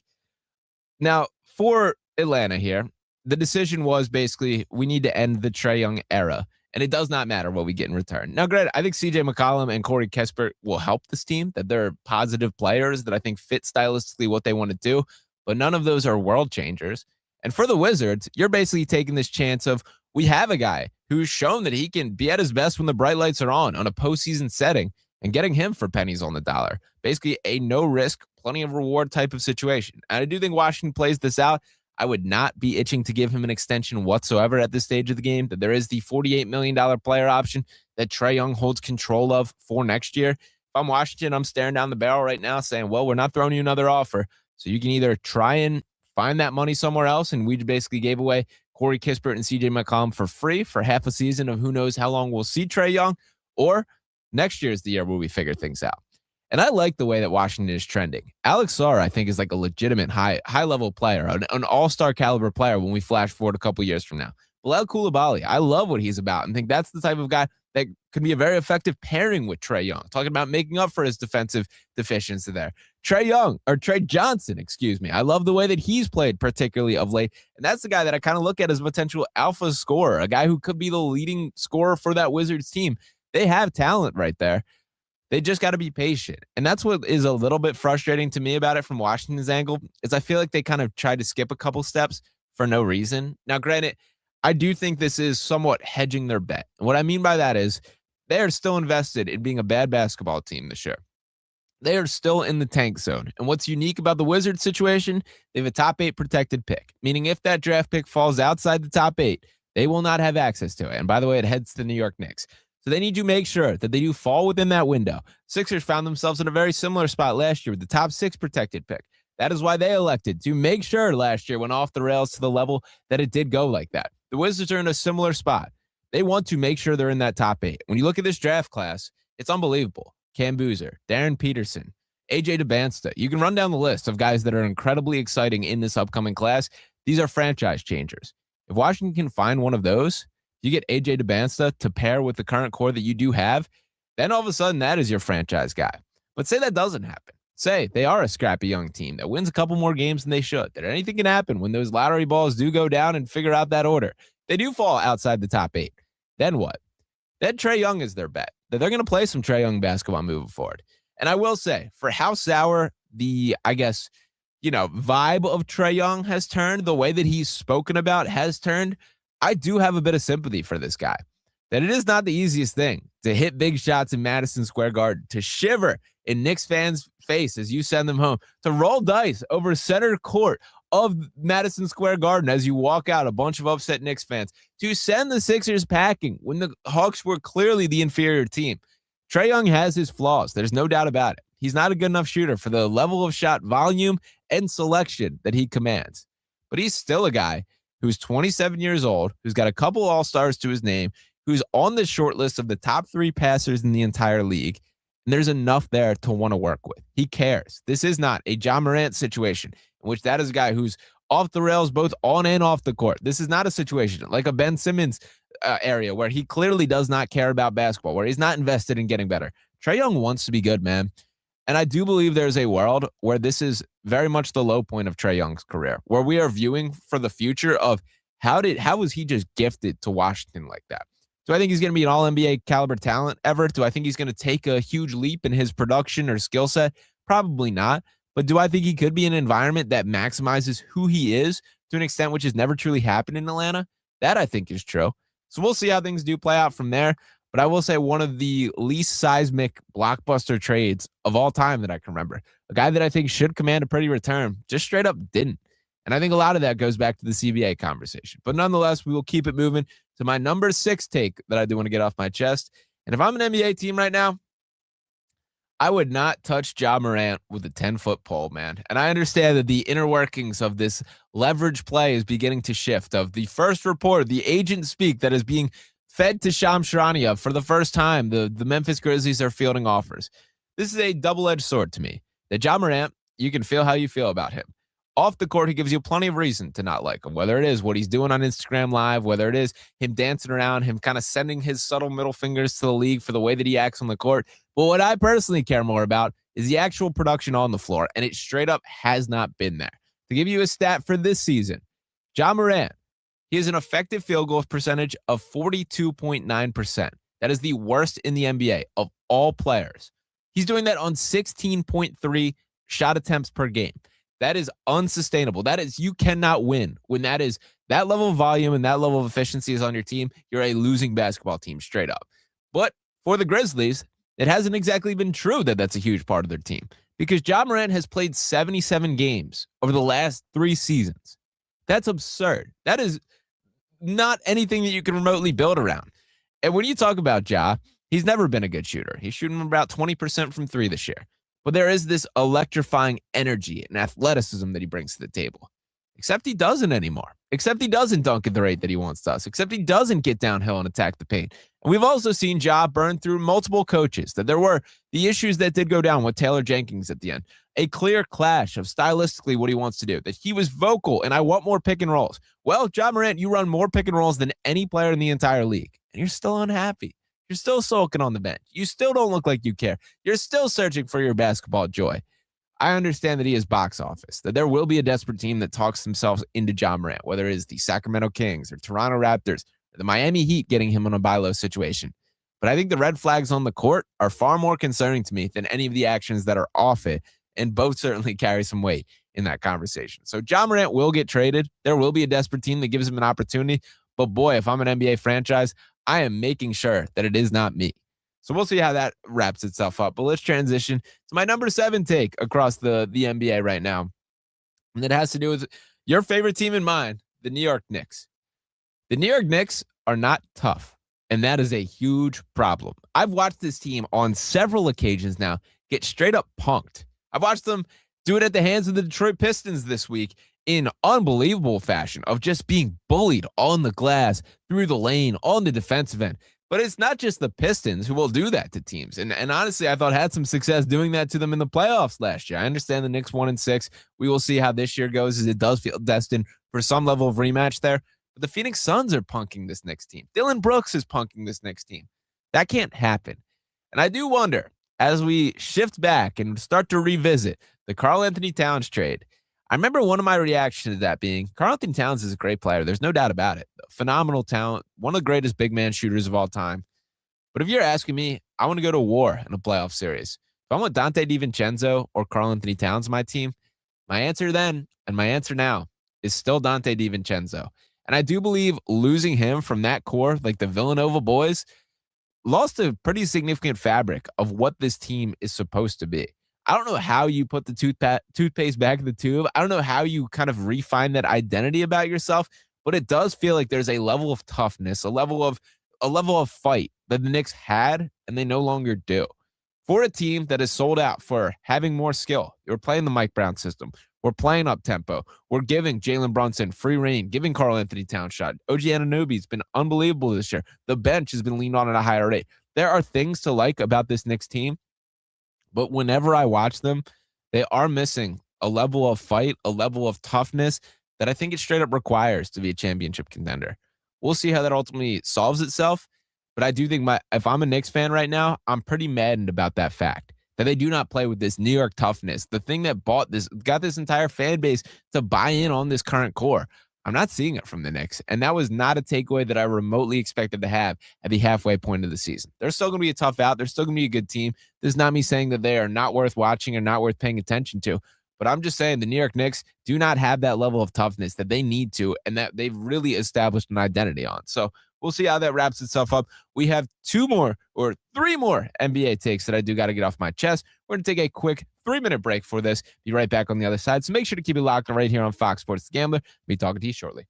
Now, for Atlanta here, the decision was basically we need to end the Trae Young era, and it does not matter what we get in return. Now, granted, I think CJ McCollum and Corey Kispert will help this team, that they're positive players that I think fit stylistically what they want to do, but none of those are world changers. And for the Wizards, you're basically taking this chance of we have a guy who's shown that he can be at his best when the bright lights are on a postseason setting, and getting him for pennies on the dollar. Basically a no risk, plenty of reward type of situation. And I do think Washington plays this out. I would not be itching to give him an extension whatsoever at this stage of the game. That there is the $48 million player option that Trae Young holds control of for next year. If I'm Washington, I'm staring down the barrel right now saying, well, we're not throwing you another offer. So you can either try and find that money somewhere else, and we basically gave away Corey Kispert and CJ McCollum for free for half a season of who knows how long we'll see Trae Young, or next year is the year where we figure things out. And I like the way that Washington is trending. Alex Sarr, I think, is like a legitimate high-level player, an all-star caliber player when we flash forward a couple years from now. Bilal Coulibaly, I love what he's about and think that's the type of guy that could be a very effective pairing with Trae Young, talking about making up for his defensive deficiency there. Trae Johnson, excuse me. I love the way that he's played, particularly of late. And that's the guy that I kind of look at as a potential alpha scorer, a guy who could be the leading scorer for that Wizards team. They have talent right there. They just got to be patient. And that's what is a little bit frustrating to me about it from Washington's angle, is I feel like they kind of tried to skip a couple steps for no reason. Now, granted, I do think this is somewhat hedging their bet. And what I mean by that is they are still invested in being a bad basketball team this year. They are still in the tank zone. And what's unique about the Wizards situation, they have a top 8 protected pick, meaning if that draft pick falls outside the top 8, they will not have access to it. And by the way, it heads to the New York Knicks. So they need to make sure that they do fall within that window. Sixers found themselves in a very similar spot last year with the top 6 protected pick. That is why they elected to make sure last year went off the rails to the level that it did go like that. The Wizards are in a similar spot. They want to make sure they're in that top 8. When you look at this draft class, it's unbelievable. Cam Boozer, Darren Peterson, AJ DeBansta. You can run down the list of guys that are incredibly exciting in this upcoming class. These are franchise changers. If Washington can find one of those, you get AJ DeBansta to pair with the current core that you do have, then all of a sudden that is your franchise guy. But say that doesn't happen. Say they are a scrappy young team that wins a couple more games than they should. That anything can happen when those lottery balls do go down and figure out that order. They do fall outside the top 8. Then what? Then Trae Young is their bet. That they're going to play some Trae Young basketball moving forward. And I will say, for how sour the, vibe of Trae Young has turned, the way that he's spoken about has turned, I do have a bit of sympathy for this guy. That it is not the easiest thing to hit big shots in Madison Square Garden, to shiver in Knicks fans' face as you send them home, to roll dice over center court of Madison Square Garden as you walk out, a bunch of upset Knicks fans, to send the Sixers packing when the Hawks were clearly the inferior team. Trae Young has his flaws. There's no doubt about it. He's not a good enough shooter for the level of shot volume and selection that he commands. But he's still a guy who's 27 years old, who's got a couple All-Stars to his name, who's on the short list of the top 3 passers in the entire league. And there's enough there to want to work with. He cares. This is not a Ja Morant situation in which that is a guy who's off the rails both on and off the court. This is not a situation like a Ben Simmons area where he clearly does not care about basketball, where he's not invested in getting better. Trae Young wants to be good, man. And I do believe there's a world where this is very much the low point of Trae Young's career, where we are viewing for the future of how was he just gifted to Washington like that? Do I think he's going to be an all-NBA caliber talent ever? Do I think he's going to take a huge leap in his production or skill set? Probably not. But do I think he could be in an environment that maximizes who he is to an extent which has never truly happened in Atlanta? That I think is true. So we'll see how things do play out from there. But I will say one of the least seismic blockbuster trades of all time that I can remember. A guy that I think should command a pretty return, just straight up didn't. And I think a lot of that goes back to the CBA conversation. But nonetheless, we will keep it moving to my number 6 take that I do want to get off my chest. And if I'm an NBA team right now, I would not touch Ja Morant with a 10-foot pole, man. And I understand that the inner workings of this leverage play is beginning to shift. Of the first report, the agent speak that is being fed to Shams Charania for the first time, the Memphis Grizzlies are fielding offers. This is a double-edged sword to me. That Ja Morant, you can feel how you feel about him. Off the court, he gives you plenty of reason to not like him, whether it is what he's doing on Instagram Live, whether it is him dancing around, him kind of sending his subtle middle fingers to the league for the way that he acts on the court. But what I personally care more about is the actual production on the floor, and it straight up has not been there. To give you a stat for this season, Ja Morant, he has an effective field goal percentage of 42.9%. That is the worst in the NBA of all players. He's doing that on 16.3 shot attempts per game. That is unsustainable. That is, you cannot win when that is that level of volume and that level of efficiency is on your team. You're a losing basketball team straight up. But for the Grizzlies, it hasn't exactly been true that that's a huge part of their team, because Ja Morant has played 77 games over the last 3 seasons. That's absurd. That is not anything that you can remotely build around. And when you talk about Ja, he's never been a good shooter. He's shooting about 20% from three this year. But there is this electrifying energy and athleticism that he brings to the table. Except he doesn't anymore. Except he doesn't dunk at the rate that he once does. Except he doesn't get downhill and attack the paint. And we've also seen Ja burn through multiple coaches, that there were the issues that did go down with Taylor Jenkins at the end. A clear clash of stylistically what he wants to do, that he was vocal, and I want more pick and rolls. Well, Ja Morant, you run more pick and rolls than any player in the entire league, and you're still unhappy. You're still sulking on the bench. You still don't look like you care. You're still searching for your basketball joy. I understand that he is box office, that there will be a desperate team that talks themselves into Ja Morant, whether it is the Sacramento Kings or Toronto Raptors, or the Miami Heat getting him on a buy low situation. But I think the red flags on the court are far more concerning to me than any of the actions that are off it, and both certainly carry some weight in that conversation. So Ja Morant will get traded. There will be a desperate team that gives him an opportunity. But boy, if I'm an NBA franchise, I am making sure that it is not me. So we'll see how that wraps itself up. But let's transition to my number 7 take across the NBA right now. And it has to do with your favorite team and mine, the New York Knicks. The New York Knicks are not tough, and that is a huge problem. I've watched this team on several occasions now get straight up punked. I've watched them do it at the hands of the Detroit Pistons this week in unbelievable fashion of just being bullied on the glass, through the lane, on the defensive end. But it's not just the Pistons who will do that to teams. And honestly, I thought had some success doing that to them in the playoffs last year. I understand the Knicks 1-6. We will see how this year goes, as it does feel destined for some level of rematch there. But the Phoenix Suns are punking this Knicks team. Dylan Brooks is punking this Knicks team. That can't happen. And I do wonder, as we shift back and start to revisit the Karl-Anthony Towns trade, I remember one of my reactions to that being, Karl-Anthony Towns is a great player. There's no doubt about it. Phenomenal talent, one of the greatest big man shooters of all time. But if you're asking me, I want to go to war in a playoff series. If I want Dante DiVincenzo or Karl-Anthony Towns on my team, my answer then and my answer now is still Dante DiVincenzo. And I do believe losing him from that core, like the Villanova boys, lost a pretty significant fabric of what this team is supposed to be. I don't know how you put the toothpaste back in the tube. I don't know how you kind of refine that identity about yourself, but it does feel like there's a level of toughness, a level of fight that the Knicks had and they no longer do. For a team that is sold out for having more skill, we're playing the Mike Brown system. We're playing up tempo. We're giving Jalen Brunson free reign, giving Karl-Anthony Towns shot. OG Anunoby's been unbelievable this year. The bench has been leaned on at a higher rate. There are things to like about this Knicks team, but whenever I watch them, they are missing a level of fight, a level of toughness that I think it straight up requires to be a championship contender. We'll see how that ultimately solves itself, but I do think if I'm a Knicks fan right now, I'm pretty maddened about that fact, that they do not play with this New York toughness, the thing that got this entire fan base to buy in on this current core. I'm not seeing it from the Knicks, and that was not a takeaway that I remotely expected to have at the halfway point of the season. They're still going to be a tough out. They're still going to be a good team. This is not me saying that they are not worth watching or not worth paying attention to, but I'm just saying the New York Knicks do not have that level of toughness that they need to, and that they've really established an identity on. So we'll see how that wraps itself up. We have 3 more NBA takes that I do got to get off my chest. We're going to take a quick 3-minute break for this. Be right back on the other side. So make sure to keep it locked right here on Fox Sports The Gambler. I'll be talking to you shortly.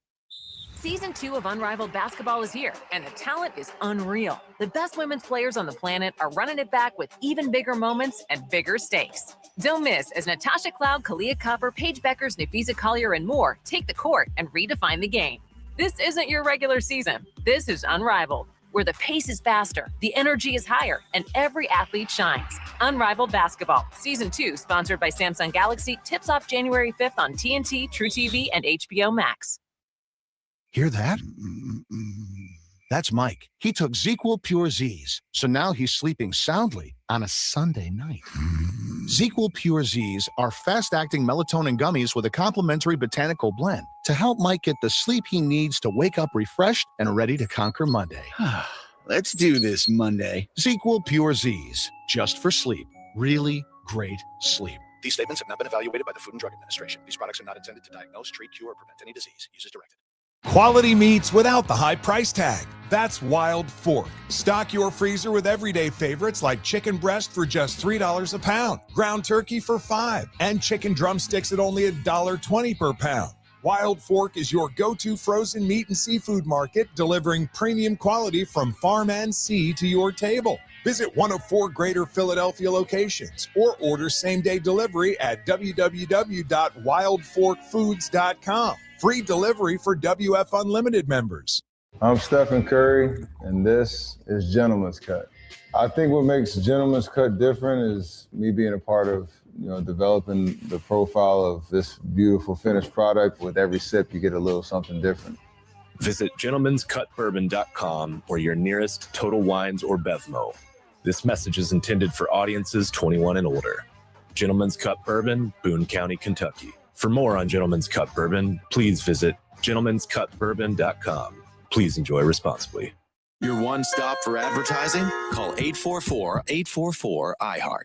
Season 2 of Unrivaled Basketball is here, and the talent is unreal. The best women's players on the planet are running it back with even bigger moments and bigger stakes. Don't miss as Natasha Cloud, Kalia Copper, Paige Beckers, Nafisa Collier, and more take the court and redefine the game. This isn't your regular season. This is Unrivaled, where the pace is faster, the energy is higher, and every athlete shines. Unrivaled Basketball, Season 2, sponsored by Samsung Galaxy, tips off January 5th on TNT, True TV, and HBO Max. Hear that? That's Mike. He took ZQL Pure Z's, so now he's sleeping soundly on a Sunday night. ZQL Pure Z's are fast-acting melatonin gummies with a complementary botanical blend to help Mike get the sleep he needs to wake up refreshed and ready to conquer Monday. Let's do this Monday. ZQL Pure Z's, just for sleep. Really great sleep. These statements have not been evaluated by the Food and Drug Administration. These products are not intended to diagnose, treat, cure, or prevent any disease. Use as directed. Quality meats without the high price tag. That's Wild Fork. Stock your freezer with everyday favorites like chicken breast for just $3 a pound, ground turkey for $5, and chicken drumsticks at only $1.20 per pound. Wild Fork is your go-to frozen meat and seafood market, delivering premium quality from farm and sea to your table. Visit one of 4 Greater Philadelphia locations or order same-day delivery at www.wildforkfoods.com. Free delivery for WF Unlimited members. I'm Stephen Curry, and this is Gentleman's Cut. I think what makes Gentleman's Cut different is me being a part of, developing the profile of this beautiful finished product. With every sip, you get a little something different. Visit gentleman'scutbourbon.com or your nearest Total Wines or Bevmo. This message is intended for audiences 21 and older. Gentleman's Cut Bourbon, Boone County, Kentucky. For more on Gentleman's Cut Bourbon, please visit gentleman'scutbourbon.com. Please enjoy responsibly. Your one stop for advertising? Call 844-844-iHeart.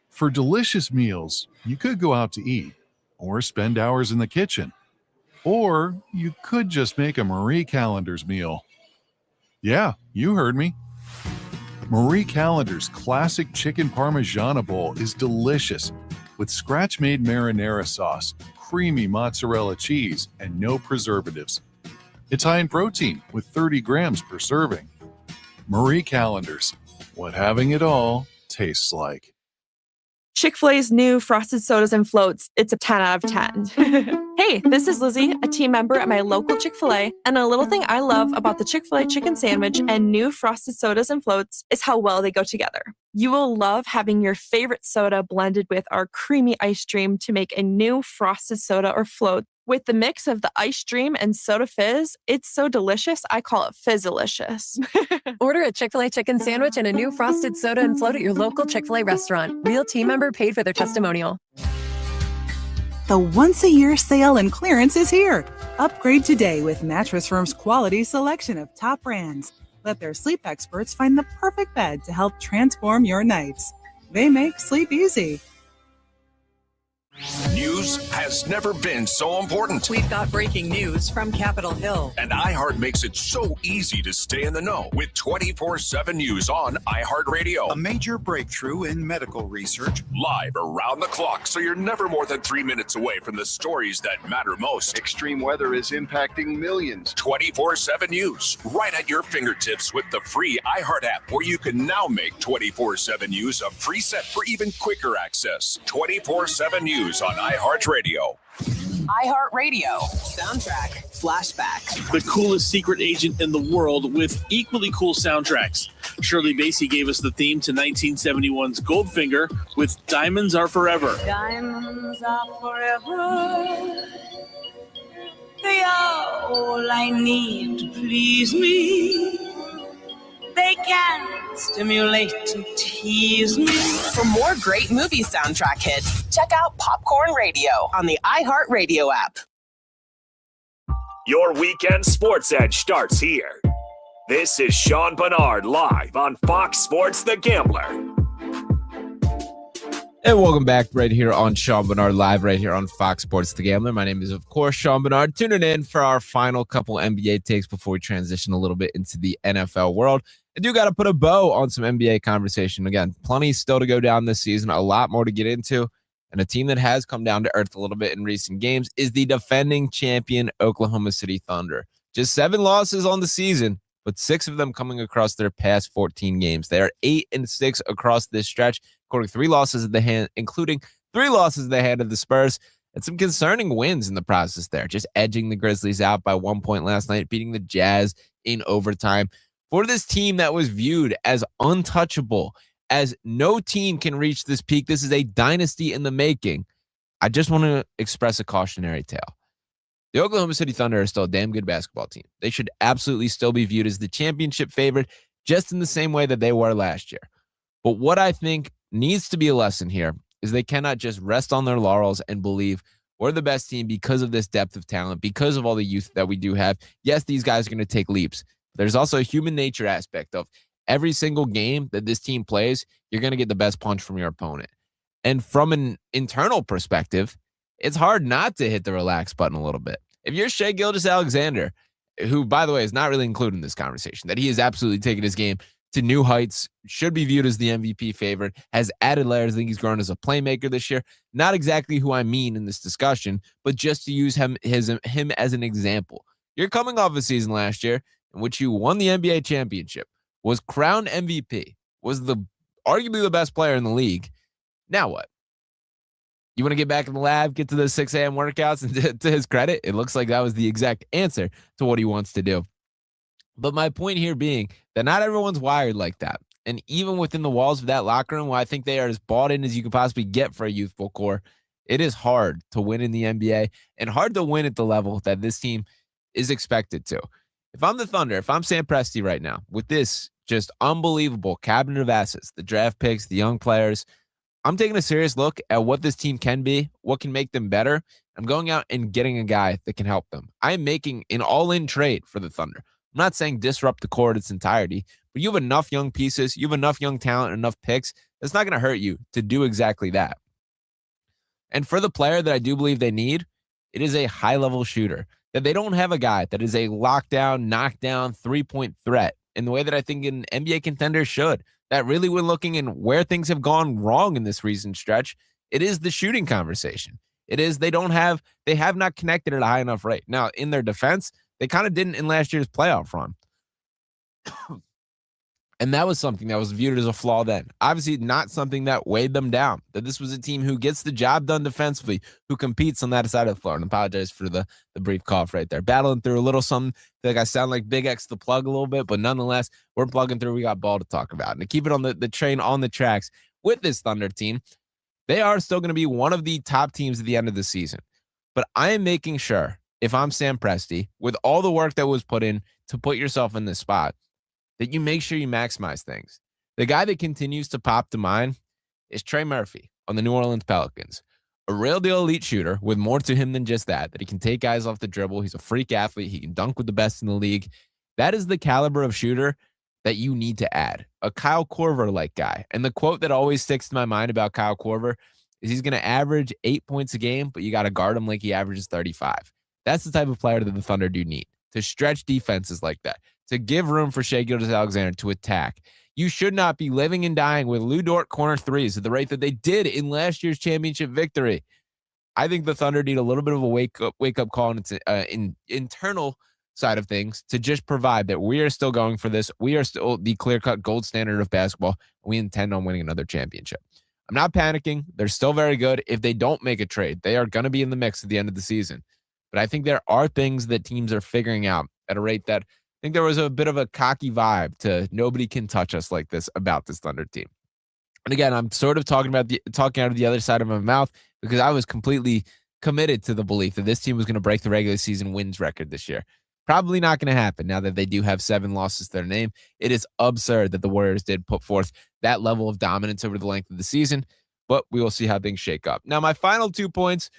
For delicious meals, you could go out to eat or spend hours in the kitchen. Or you could just make a Marie Callender's meal. Yeah, you heard me. Marie Callender's classic chicken Parmigiana bowl is delicious with scratch-made marinara sauce, creamy mozzarella cheese, and no preservatives. It's high in protein with 30 grams per serving. Marie Callender's, what having it all tastes like. Chick-fil-A's new frosted sodas and floats, it's a 10 out of 10. Hey, this is Lizzie, a team member at my local Chick-fil-A, and a little thing I love about the Chick-fil-A chicken sandwich and new frosted sodas and floats is how well they go together. You will love having your favorite soda blended with our creamy ice stream to make a new frosted soda or float. With the mix of the ice stream and soda fizz, it's so delicious, I call it Fizzalicious. Order a Chick-fil-A chicken sandwich and a new frosted soda and float at your local Chick-fil-A restaurant. Real team member paid for their testimonial. The once-a-year sale and clearance is here. Upgrade today with Mattress Firm's quality selection of top brands. Let their sleep experts find the perfect bed to help transform your nights. They make sleep easy. News has never been so important. We've got breaking news from Capitol Hill. And iHeart makes it so easy to stay in the know with 24/7 news on iHeartRadio. A major breakthrough in medical research. Live around the clock, so you're never more than 3 minutes away from the stories that matter most. Extreme weather is impacting millions. 24/7 news, right at your fingertips with the free iHeart app, where you can now make 24/7 news a preset for even quicker access. 24/7 news on iHeartRadio. iHeartRadio. Soundtrack. Flashback. The coolest secret agent in the world with equally cool soundtracks. Shirley Bassey gave us the theme to 1971's Goldfinger with Diamonds Are Forever. Diamonds are forever. They are all I need to please me. They can stimulate and tease me. For more great movie soundtrack hits, check out Popcorn Radio on the iHeartRadio app. Your weekend sports edge starts here. This is Sean Barnard live on Fox Sports The Gambler. And welcome back right here on Sean Barnard Live, right here on Fox Sports The Gambler. My name is, of course, Sean Barnard. Tuning in for our final couple NBA takes before we transition a little bit into the NFL world. I do got to put a bow on some NBA conversation. Again, plenty still to go down this season, a lot more to get into. And a team that has come down to earth a little bit in recent games is the defending champion Oklahoma City Thunder. Just 7 losses on the season, but 6 of them coming across their past 14 games. They are 8-6 across this stretch, including 3 losses at the hand of the Spurs, and some concerning wins in the process there. Just edging the Grizzlies out by 1 point last night, beating the Jazz in overtime. For this team that was viewed as untouchable, as no team can reach this peak, this is a dynasty in the making. I just want to express a cautionary tale. The Oklahoma City Thunder are still a damn good basketball team. They should absolutely still be viewed as the championship favorite, just in the same way that they were last year. But what I think needs to be a lesson here is they cannot just rest on their laurels and believe we're the best team because of this depth of talent, because of all the youth that we do have. Yes, these guys are going to take leaps. There's also a human nature aspect of every single game that this team plays, you're going to get the best punch from your opponent. And from an internal perspective, it's hard not to hit the relax button a little bit. If you're Shai Gilgeous-Alexander, who, by the way, is not really included in this conversation, that he has absolutely taken his game to new heights, should be viewed as the MVP favorite, has added layers. I think he's grown as a playmaker this year. Not exactly who I mean in this discussion, but just to use him as an example. You're coming off a season last year in which you won the NBA championship, was crowned MVP, was arguably the best player in the league. Now what? You want to get back in the lab, get to those 6 a.m. workouts, and to his credit, it looks like that was the exact answer to what he wants to do. But my point here being that not everyone's wired like that. And even within the walls of that locker room, where I think they are as bought in as you could possibly get for a youthful core, it is hard to win in the NBA and hard to win at the level that this team is expected to. If I'm the Thunder, if I'm Sam Presti right now, with this just unbelievable cabinet of assets, the draft picks, the young players, I'm taking a serious look at what this team can be, what can make them better. I'm going out and getting a guy that can help them. I am making an all-in trade for the Thunder. I'm not saying disrupt the core in its entirety, but you have enough young pieces, you have enough young talent, enough picks, that's not going to hurt you to do exactly that. And for the player that I do believe they need, it is a high-level shooter. That they don't have a guy that is a lockdown, knockdown, three-point threat in the way that I think an NBA contender should. That really, when looking in where things have gone wrong in this recent stretch, it is the shooting conversation. It is they have not connected at a high enough rate. Now, in their defense, they kind of didn't in last year's playoff run. And that was something that was viewed as a flaw then. Obviously, not something that weighed them down. That this was a team who gets the job done defensively, who competes on that side of the floor. And I apologize for the brief cough right there. Battling through a little something. I feel like I sound like Big X the plug a little bit, but nonetheless, we're plugging through. We got ball to talk about. And to keep it on the train on the tracks with this Thunder team, they are still going to be one of the top teams at the end of the season. But I am making sure, if I'm Sam Presti, with all the work that was put in to put yourself in this spot, that you make sure you maximize things. The guy that continues to pop to mind is Trey Murphy on the New Orleans Pelicans. A real deal elite shooter with more to him than just that he can take guys off the dribble. He's a freak athlete. He can dunk with the best in the league. That is the caliber of shooter that you need to add. A Kyle Korver-like guy. And the quote that always sticks to my mind about Kyle Korver is he's going to average 8 points a game, but you got to guard him like he averages 35. That's the type of player that the Thunder do need, to stretch defenses like that, to give room for Shai Gilgeous-Alexander to attack. You should not be living and dying with Lou Dort corner threes at the rate that they did in last year's championship victory. I think the Thunder need a little bit of a wake up call in internal side of things to just provide that we are still going for this. We are still the clear-cut gold standard of basketball. We intend on winning another championship. I'm not panicking. They're still very good. If they don't make a trade, they are going to be in the mix at the end of the season. But I think there are things that teams are figuring out at a rate that I think there was a bit of a cocky vibe to nobody can touch us like this about this Thunder team. And again, I'm sort of talking out of the other side of my mouth because I was completely committed to the belief that this team was going to break the regular season wins record this year. Probably not going to happen now that they do have 7 losses to their name. It is absurd that the Warriors did put forth that level of dominance over the length of the season, but we will see how things shake up. Now, my final 2 points,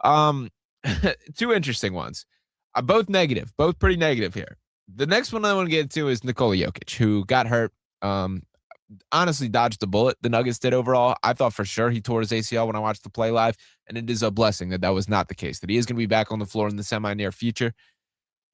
2 interesting ones. Both negative, both pretty negative here. The next one I want to get to is Nikola Jokic, who got hurt. Honestly, dodged the bullet. The Nuggets did overall. I thought for sure he tore his ACL when I watched the play live, and it is a blessing that was not the case, that he is going to be back on the floor in the semi-near future.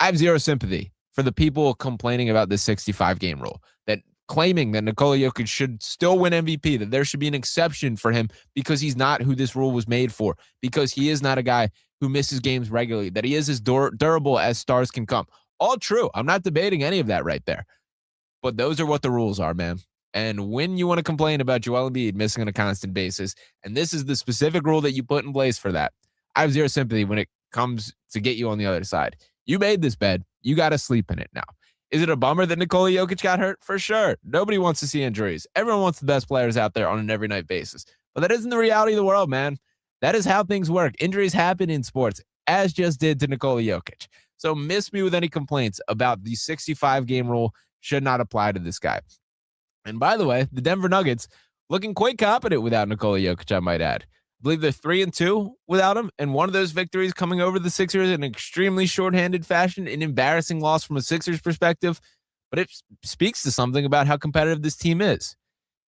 I have zero sympathy for the people complaining about this 65-game rule, that claiming that Nikola Jokic should still win MVP, that there should be an exception for him because he's not who this rule was made for, because he is not a guy who misses games regularly, that he is as durable as stars can come. All true. I'm not debating any of that right there. But those are what the rules are, man. And when you want to complain about Joel Embiid missing on a constant basis, and this is the specific rule that you put in place for that, I have zero sympathy when it comes to get you on the other side. You made this bed. You got to sleep in it now. Is it a bummer that Nikola Jokic got hurt? For sure. Nobody wants to see injuries. Everyone wants the best players out there on an every night basis. But that isn't the reality of the world, man. That is how things work. Injuries happen in sports, as just did to Nikola Jokic. So miss me with any complaints about the 65-game rule should not apply to this guy. And by the way, the Denver Nuggets looking quite competent without Nikola Jokic, I might add. I believe they're 3-2 without him, and one of those victories coming over the Sixers in an extremely shorthanded fashion, an embarrassing loss from a Sixers perspective, but it speaks to something about how competitive this team is.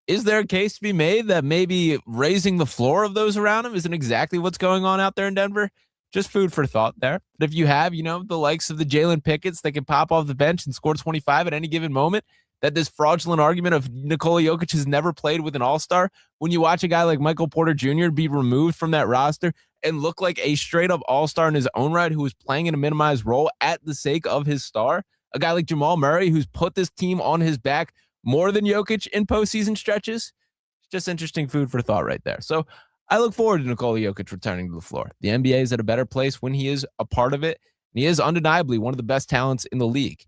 Is there a case to be made that maybe raising the floor of those around him isn't exactly what's going on out there in Denver? Just food for thought there. But if you have, the likes of the Jalen Pickett's that can pop off the bench and score 25 at any given moment, that this fraudulent argument of Nikola Jokic has never played with an all-star, when you watch a guy like Michael Porter Jr. be removed from that roster and look like a straight-up all-star in his own right who is playing in a minimized role at the sake of his star, a guy like Jamal Murray who's put this team on his back more than Jokic in postseason stretches, it's just interesting food for thought right there. So I look forward to Nikola Jokic returning to the floor. The NBA is at a better place when he is a part of it, and he is undeniably one of the best talents in the league.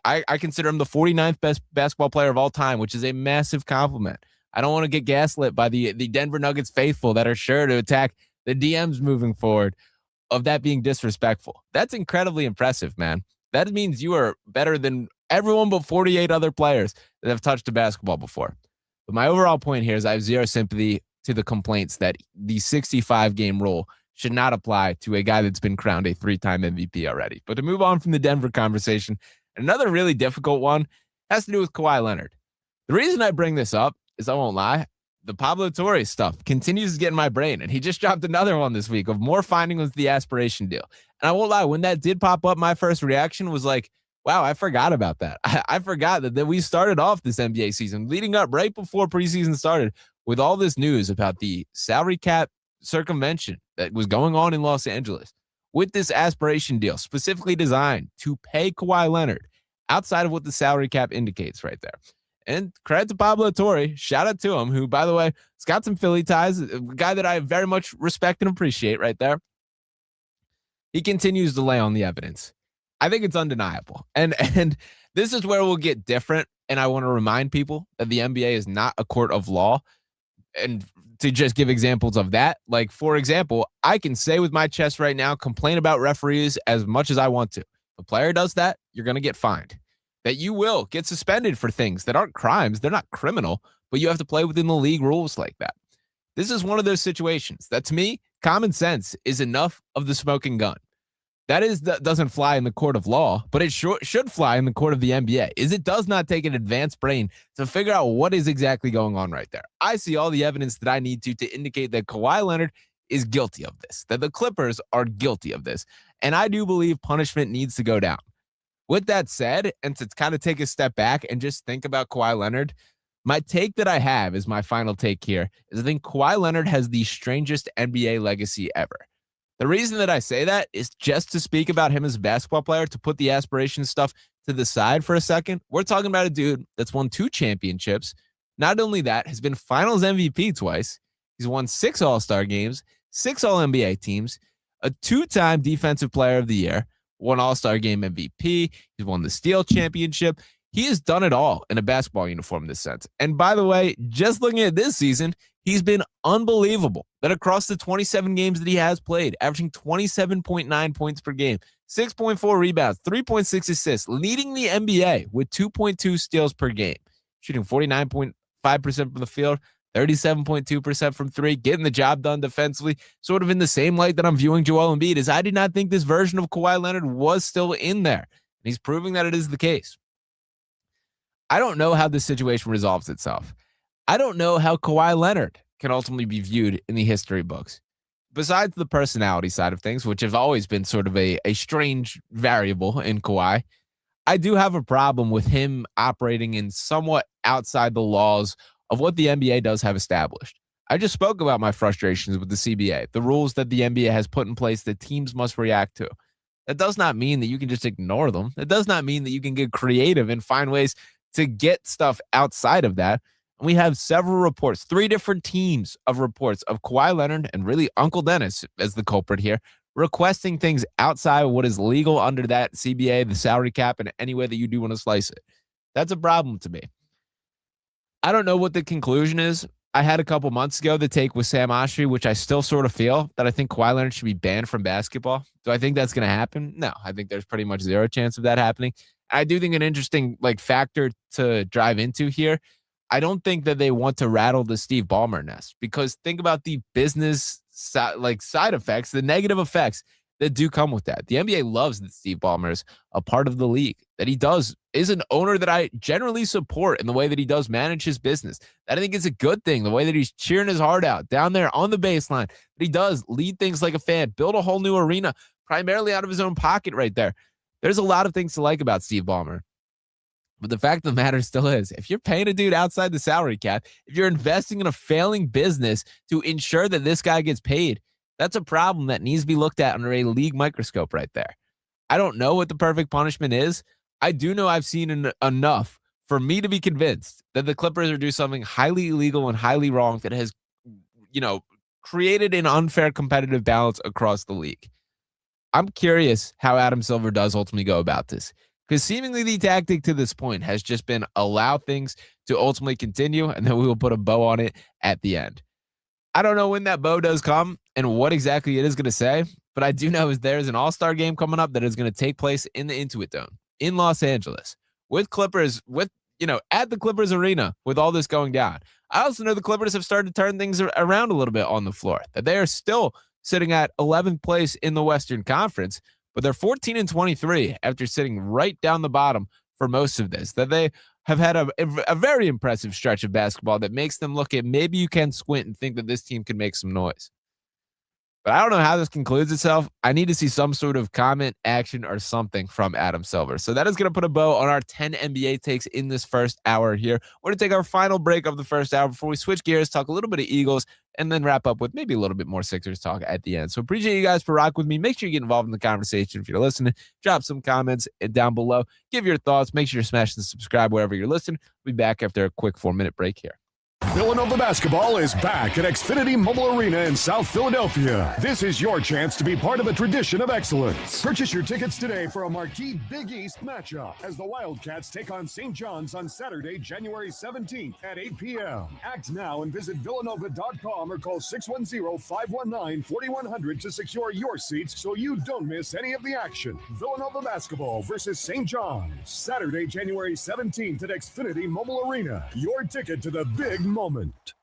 I consider him the 49th best basketball player of all time, which is a massive compliment. I don't want to get gaslit by the Denver Nuggets faithful that are sure to attack the DMs moving forward of that being disrespectful. That's incredibly impressive, man. That means you are better than everyone but 48 other players that have touched a basketball before. But my overall point here is I have zero sympathy to the complaints that the 65-game rule should not apply to a guy that's been crowned a 3-time MVP already. But to move on from the Denver conversation, another really difficult one has to do with Kawhi Leonard. The reason I bring this up is, I won't lie, the Pablo Torre stuff continues to get in my brain, and he just dropped another one this week of more findings with the aspiration deal. And I won't lie, when that did pop up, my first reaction was like, wow, I forgot about that. I forgot that we started off this NBA season leading up right before preseason started with all this news about the salary cap circumvention that was going on in Los Angeles with this aspiration deal specifically designed to pay Kawhi Leonard outside of what the salary cap indicates right there. And credit to Pablo Torre, shout out to him, who, by the way, has got some Philly ties, a guy that I very much respect and appreciate right there. He continues to lay on the evidence. I think it's undeniable. And this is where we'll get different. And I want to remind people that the NBA is not a court of law. And to just give examples of that, like, for example, I can say with my chest right now, complain about referees as much as I want to. If a player does that, you're going to get fined. That you will get suspended for things that aren't crimes. They're not criminal, but you have to play within the league rules like that. This is one of those situations that, to me, common sense is enough of the smoking gun. That doesn't fly in the court of law, but it should fly in the court of the NBA. It does not take an advanced brain to figure out what is exactly going on right there. I see all the evidence that I need to indicate that Kawhi Leonard is guilty of this, that the Clippers are guilty of this, and I do believe punishment needs to go down. With that said, and to kind of take a step back and just think about Kawhi Leonard, my take that I have is my final take here is I think Kawhi Leonard has the strangest NBA legacy ever. The reason that I say that is just to speak about him as a basketball player, to put the aspiration stuff to the side for a second. We're talking about a dude that's won 2 championships. Not only that, has been finals MVP twice. He's won 6 All-Star games, 6 All-NBA teams, a 2-time Defensive Player of the Year, 1 All-Star game MVP. He's won the Steal Championship. He has done it all in a basketball uniform in this sense. And by the way, just looking at this season, he's been unbelievable. That across the 27 games that he has played, averaging 27.9 points per game, 6.4 rebounds, 3.6 assists, leading the NBA with 2.2 steals per game, shooting 49.5% from the field, 37.2% from 3, getting the job done defensively, sort of in the same light that I'm viewing Joel Embiid, is I did not think this version of Kawhi Leonard was still in there. And he's proving that it is the case. I don't know how this situation resolves itself. I don't know how Kawhi Leonard can ultimately be viewed in the history books. Besides the personality side of things, which have always been sort of a strange variable in Kawhi, I do have a problem with him operating in somewhat outside the laws of what the NBA does have established. I just spoke about my frustrations with the CBA, the rules that the NBA has put in place that teams must react to. That does not mean that you can just ignore them. That does not mean that you can get creative and find ways to get stuff outside of that. And we have several reports, 3 different teams of reports of Kawhi Leonard and really Uncle Dennis as the culprit here, requesting things outside of what is legal under that CBA, the salary cap, and any way that you do want to slice it. That's a problem to me. I don't know what the conclusion is. I had a couple months ago the take with Sam Oshry, which I still sort of feel that I think Kawhi Leonard should be banned from basketball. Do I think that's going to happen? No, I think there's pretty much zero chance of that happening. I do think an interesting factor to drive into here, I don't think that they want to rattle the Steve Ballmer nest, because think about the business side effects, the negative effects that do come with that. The NBA loves that Steve Ballmer is a part of the league, that he is an owner that I generally support in the way that he does manage his business. That I think is a good thing, the way that he's cheering his heart out down there on the baseline, that he does lead things like a fan, build a whole new arena primarily out of his own pocket right there. There's a lot of things to like about Steve Ballmer. But the fact of the matter still is, if you're paying a dude outside the salary cap, if you're investing in a failing business to ensure that this guy gets paid, that's a problem that needs to be looked at under a league microscope right there. I don't know what the perfect punishment is. I do know I've seen enough for me to be convinced that the Clippers are doing something highly illegal and highly wrong that has, created an unfair competitive balance across the league. I'm curious how Adam Silver does ultimately go about this, because seemingly the tactic to this point has just been allow things to ultimately continue, and then we will put a bow on it at the end. I don't know when that bow does come and what exactly it is going to say, but I do know is there's an all-star game coming up that is going to take place in the Intuit Dome in Los Angeles with Clippers, at the Clippers arena with all this going down. I also know the Clippers have started to turn things around a little bit on the floor, that they are still sitting at 11th place in the Western Conference, but they're 14-23 after sitting right down the bottom for most of this, that they have had a very impressive stretch of basketball that makes them look at maybe you can squint and think that this team can make some noise. But I don't know how this concludes itself. I need to see some sort of comment, action, or something from Adam Silver. So that is going to put a bow on our 10 NBA takes in this first hour here. We're going to take our final break of the first hour before we switch gears, talk a little bit of Eagles, and then wrap up with maybe a little bit more Sixers talk at the end. So appreciate you guys for rocking with me. Make sure you get involved in the conversation if you're listening. Drop some comments down below. Give your thoughts. Make sure you're smashing the subscribe wherever you're listening. We'll be back after a quick 4-minute break here. Villanova basketball is back at Xfinity Mobile Arena in South Philadelphia. This is your chance to be part of a tradition of excellence. Purchase your tickets today for a marquee Big East matchup as the Wildcats take on St. John's on Saturday, January 17th at 8 p.m. Act now and visit villanova.com or call 610-519-4100 to secure your seats so you don't miss any of the action. Villanova basketball versus St. John's, Saturday, January 17th at Xfinity Mobile Arena. Your ticket to the big moment.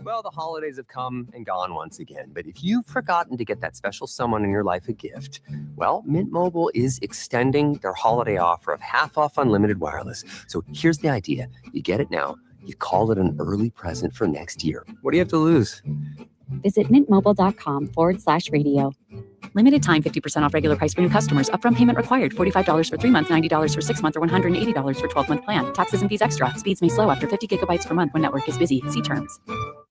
Well, the holidays have come and gone once again, but if you've forgotten to get that special someone in your life a gift, well, Mint Mobile is extending their holiday offer of half off unlimited wireless. So here's the idea. You get it now. You call it an early present for next year. What do you have to lose? Visit mintmobile.com/radio. Limited time 50% off regular price for new customers. Upfront payment required. $45 for 3 months, $90 for 6 months, or $180 for 12-month plan. Taxes and fees extra. Speeds may slow after 50 gigabytes per month when network is busy. See terms.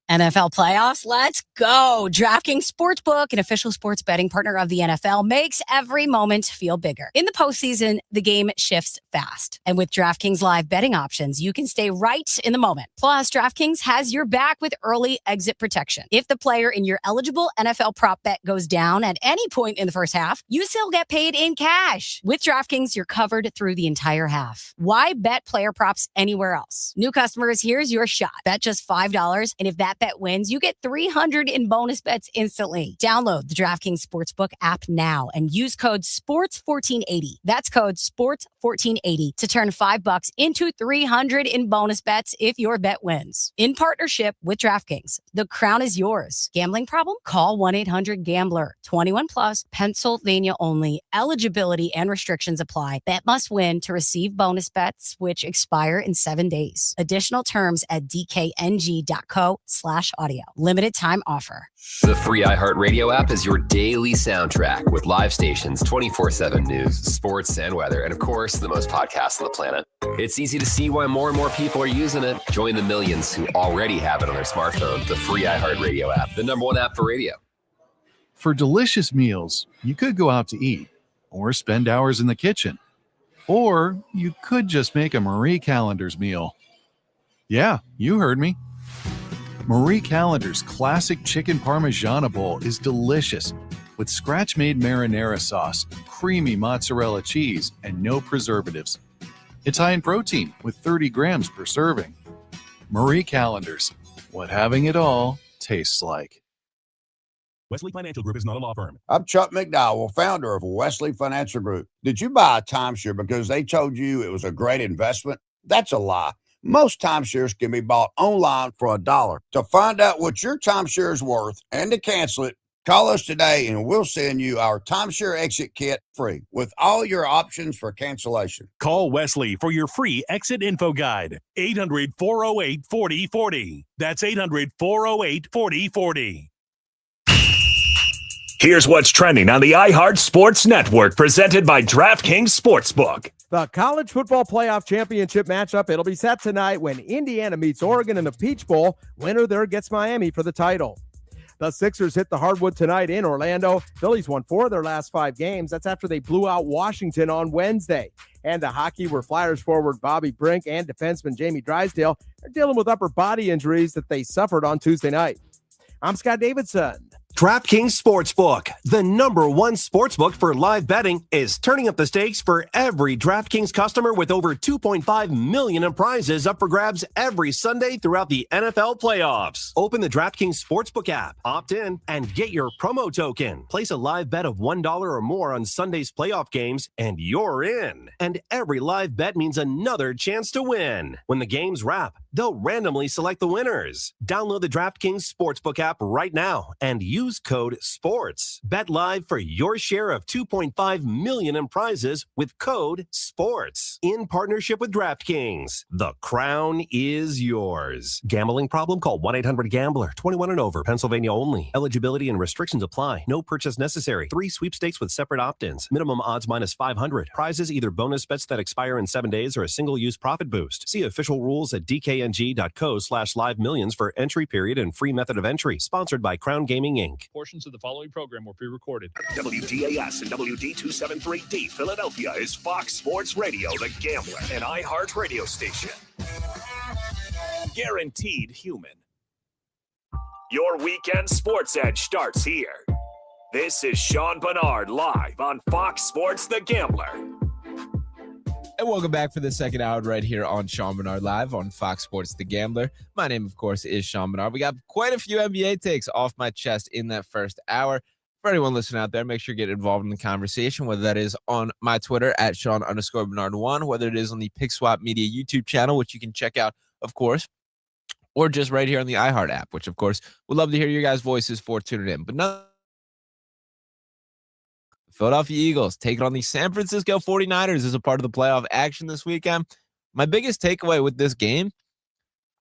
NFL playoffs, let's go. DraftKings Sportsbook, an official sports betting partner of the NFL, makes every moment feel bigger. In the postseason, the game shifts fast. And with DraftKings live betting options, you can stay right in the moment. Plus, DraftKings has your back with early exit protection. If the player in your eligible NFL prop bet goes down at any point in the first half, you still get paid in cash. With DraftKings, you're covered through the entire half. Why bet player props anywhere else? New customers, here's your shot. Bet just $5, and if that bet wins, you get $300 in bonus bets instantly. Download the DraftKings Sportsbook app now and use code SPORTS1480. That's code SPORTS1480 to turn $5 into $300 in bonus bets if your bet wins. In partnership with DraftKings, the crown is yours. Gambling problem? Call 1-800-GAMBLER. 21 plus, Pennsylvania only. Eligibility and restrictions apply. Bet must win to receive bonus bets, which expire in 7 days. Additional terms at dkng.co/audio. Limited time offer. The free iHeart Radio app is your daily soundtrack with live stations, 24/7 news, sports, and weather, and of course, the most podcasts on the planet. It's easy to see why more and more people are using it. Join the millions who already have it on their smartphone. The free iHeart Radio app, the #1 app for radio. For delicious meals, you could go out to eat or spend hours in the kitchen. Or you could just make a Marie Callender's meal. Yeah, you heard me. Marie Callender's classic chicken parmigiana bowl is delicious with scratch-made marinara sauce, creamy mozzarella cheese, and no preservatives. It's high in protein with 30 grams per serving. Marie Callender's, what having it all tastes like. Wesley Financial Group is not a law firm. I'm Chuck McDowell, founder of Wesley Financial Group. Did you buy a timeshare because they told you it was a great investment? That's a lie. Most timeshares can be bought online for $1. To find out what your timeshare is worth and to cancel it, call us today and we'll send you our timeshare exit kit free with all your options for cancellation. Call Wesley for your free exit info guide. 800-408-4040. That's 800-408-4040. Here's what's trending on the iHeart Sports Network, presented by DraftKings Sportsbook. The college football playoff championship matchup, it'll be set tonight when Indiana meets Oregon in the Peach Bowl. Winner there gets Miami for the title. The Sixers hit the hardwood tonight in Orlando. Phillies won 4 of their last 5 games. That's after they blew out Washington on Wednesday. And the hockey, where Flyers forward Bobby Brink and defenseman Jamie Drysdale are dealing with upper body injuries that they suffered on Tuesday night. I'm Scott Davidson. DraftKings Sportsbook, the #1 sportsbook for live betting, is turning up the stakes for every DraftKings customer with over $2.5 million in prizes up for grabs every Sunday throughout the NFL playoffs. Open the DraftKings Sportsbook app, opt in, and get your promo token. Place a live bet of $1 or more on Sunday's playoff games, and you're in. And every live bet means another chance to win. When the games wrap, they'll randomly select the winners. Download the DraftKings Sportsbook app right now and use code SPORTS. Bet live for your share of $2.5 million in prizes with code SPORTS. In partnership with DraftKings, the crown is yours. Gambling problem? Call 1-800-GAMBLER. 21 and over. Pennsylvania only. Eligibility and restrictions apply. No purchase necessary. 3 sweepstakes with separate opt-ins. Minimum odds minus 500. Prizes either bonus bets that expire in 7 days or a single-use profit boost. See official rules at dkng.co/live millions for entry period and free method of entry. Sponsored by Crown Gaming Inc. Portions of the following program were pre-recorded. WDAS and WD273D Philadelphia is Fox Sports Radio, The Gambler, and iHeart radio station. Guaranteed human. Your weekend sports edge starts here. This is Sean Barnard live on Fox Sports The Gambler. And welcome back for the second hour right here on Sean Barnard Live on Fox Sports The Gambler. My name, of course, is Sean Barnard. We got quite a few NBA takes off my chest in that first hour. For anyone listening out there, make sure you get involved in the conversation, whether that is on my Twitter at Sean_Barnard1, whether it is on the Pick Swap Media YouTube channel, which you can check out, of course, or just right here on the iHeart app, which, of course, would love to hear your guys' voices for tuning in. But no. Philadelphia Eagles taking on the San Francisco 49ers as a part of the playoff action this weekend. My biggest takeaway with this game,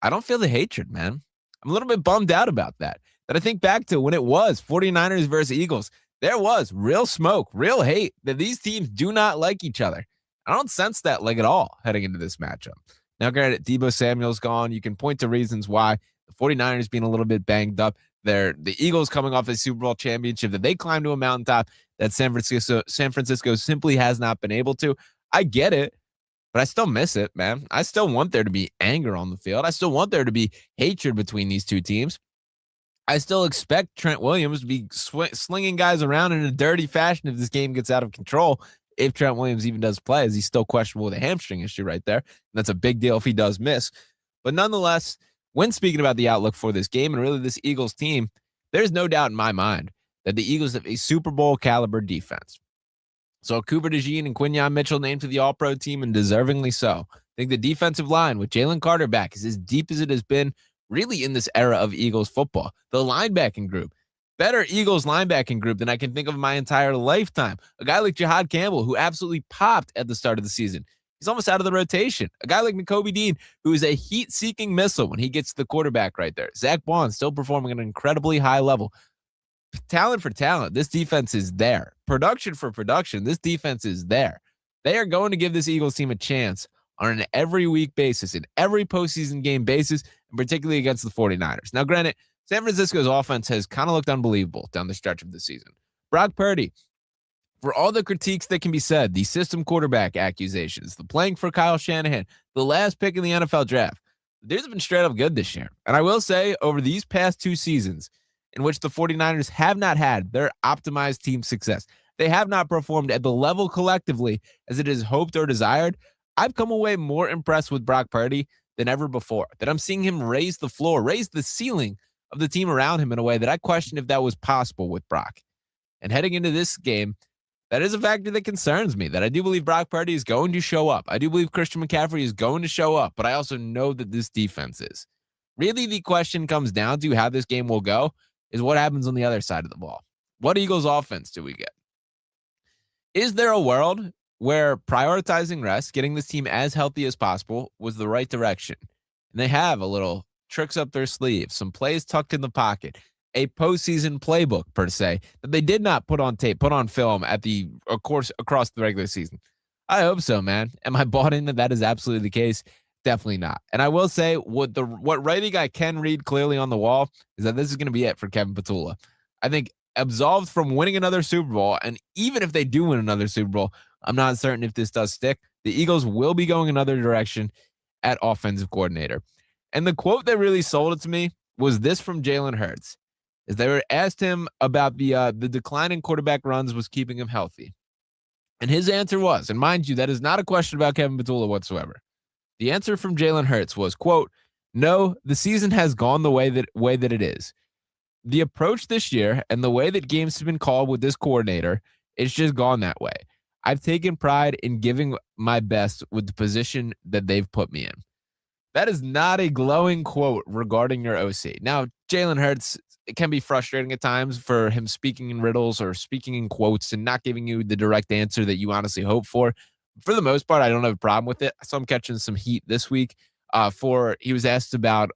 I don't feel the hatred, man. I'm a little bit bummed out about that. That I think back to when it was 49ers versus Eagles. There was real smoke, real hate, that these teams do not like each other. I don't sense that like at all heading into this matchup. Now, granted, Deebo Samuel's gone. You can point to reasons why. The 49ers being a little bit banged up. The Eagles coming off a Super Bowl championship that they climbed to a mountaintop that San Francisco simply has not been able to. I get it, but I still miss it, man. I still want there to be anger on the field. I still want there to be hatred between these two teams. I still expect Trent Williams to be slinging guys around in a dirty fashion if this game gets out of control, if Trent Williams even does play, as he's still questionable with a hamstring issue right there. And that's a big deal if he does miss. But nonetheless, when speaking about the outlook for this game and really this Eagles team, there's no doubt in my mind that the Eagles have a Super Bowl caliber defense. So Cooper DeJean and Quinyon Mitchell named to the All-Pro team, and deservingly so. I think the defensive line with Jalen Carter back is as deep as it has been really in this era of Eagles football. The linebacking group, better Eagles linebacking group than I can think of in my entire lifetime. A guy like Jahad Campbell, who absolutely popped at the start of the season. He's almost out of the rotation. A guy like Nakobe Dean, who is a heat-seeking missile when he gets to the quarterback right there. Zach Bond still performing at an incredibly high level. Talent for talent, this defense is there. Production for production, this defense is there. They are going to give this Eagles team a chance on an every week basis, in every postseason game basis, and particularly against the 49ers. Now, granted, San Francisco's offense has kind of looked unbelievable down the stretch of the season. Brock Purdy, for all the critiques that can be said, the system quarterback accusations, the playing for Kyle Shanahan, the last pick in the NFL draft, the dudes have been straight up good this year. And I will say, over these past 2 seasons, in which the 49ers have not had their optimized team success, they have not performed at the level collectively as it is hoped or desired, I've come away more impressed with Brock Purdy than ever before. That I'm seeing him raise the floor, raise the ceiling of the team around him in a way that I questioned if that was possible with Brock. And heading into this game, that is a factor that concerns me, that I do believe Brock Purdy is going to show up. I do believe Christian McCaffrey is going to show up, but I also know that this defense is. Really, the question comes down to how this game will go is what happens on the other side of the ball. What Eagles offense do we get? Is there a world where prioritizing rest, getting this team as healthy as possible, was the right direction? And they have a little tricks up their sleeve, some plays tucked in the pocket, a postseason playbook per se that they did not put on tape, put on film at the, of course, across the regular season. I hope so, man. Am I bought in that is absolutely the case? Definitely not. And I will say what writing I can read clearly on the wall is that this is going to be it for Kevin Petula. I think absolved from winning another Super Bowl, and even if they do win another Super Bowl, I'm not certain if this does stick. The Eagles will be going another direction at offensive coordinator. And the quote that really sold it to me was this from Jalen Hurts. As they were asked him about the decline in quarterback runs was keeping him healthy. And his answer was, and mind you, that is not a question about Kevin Petula whatsoever. The answer from Jalen Hurts was, quote, "No, the season has gone the way that it is. The approach this year and the way that games have been called with this coordinator, it's just gone that way. I've taken pride in giving my best with the position that they've put me in." That is not a glowing quote regarding your OC. Now, Jalen Hurts, it can be frustrating at times for him speaking in riddles or speaking in quotes and not giving you the direct answer that you honestly hope for. For the most part, I don't have a problem with it. So I'm catching some heat this week he was asked about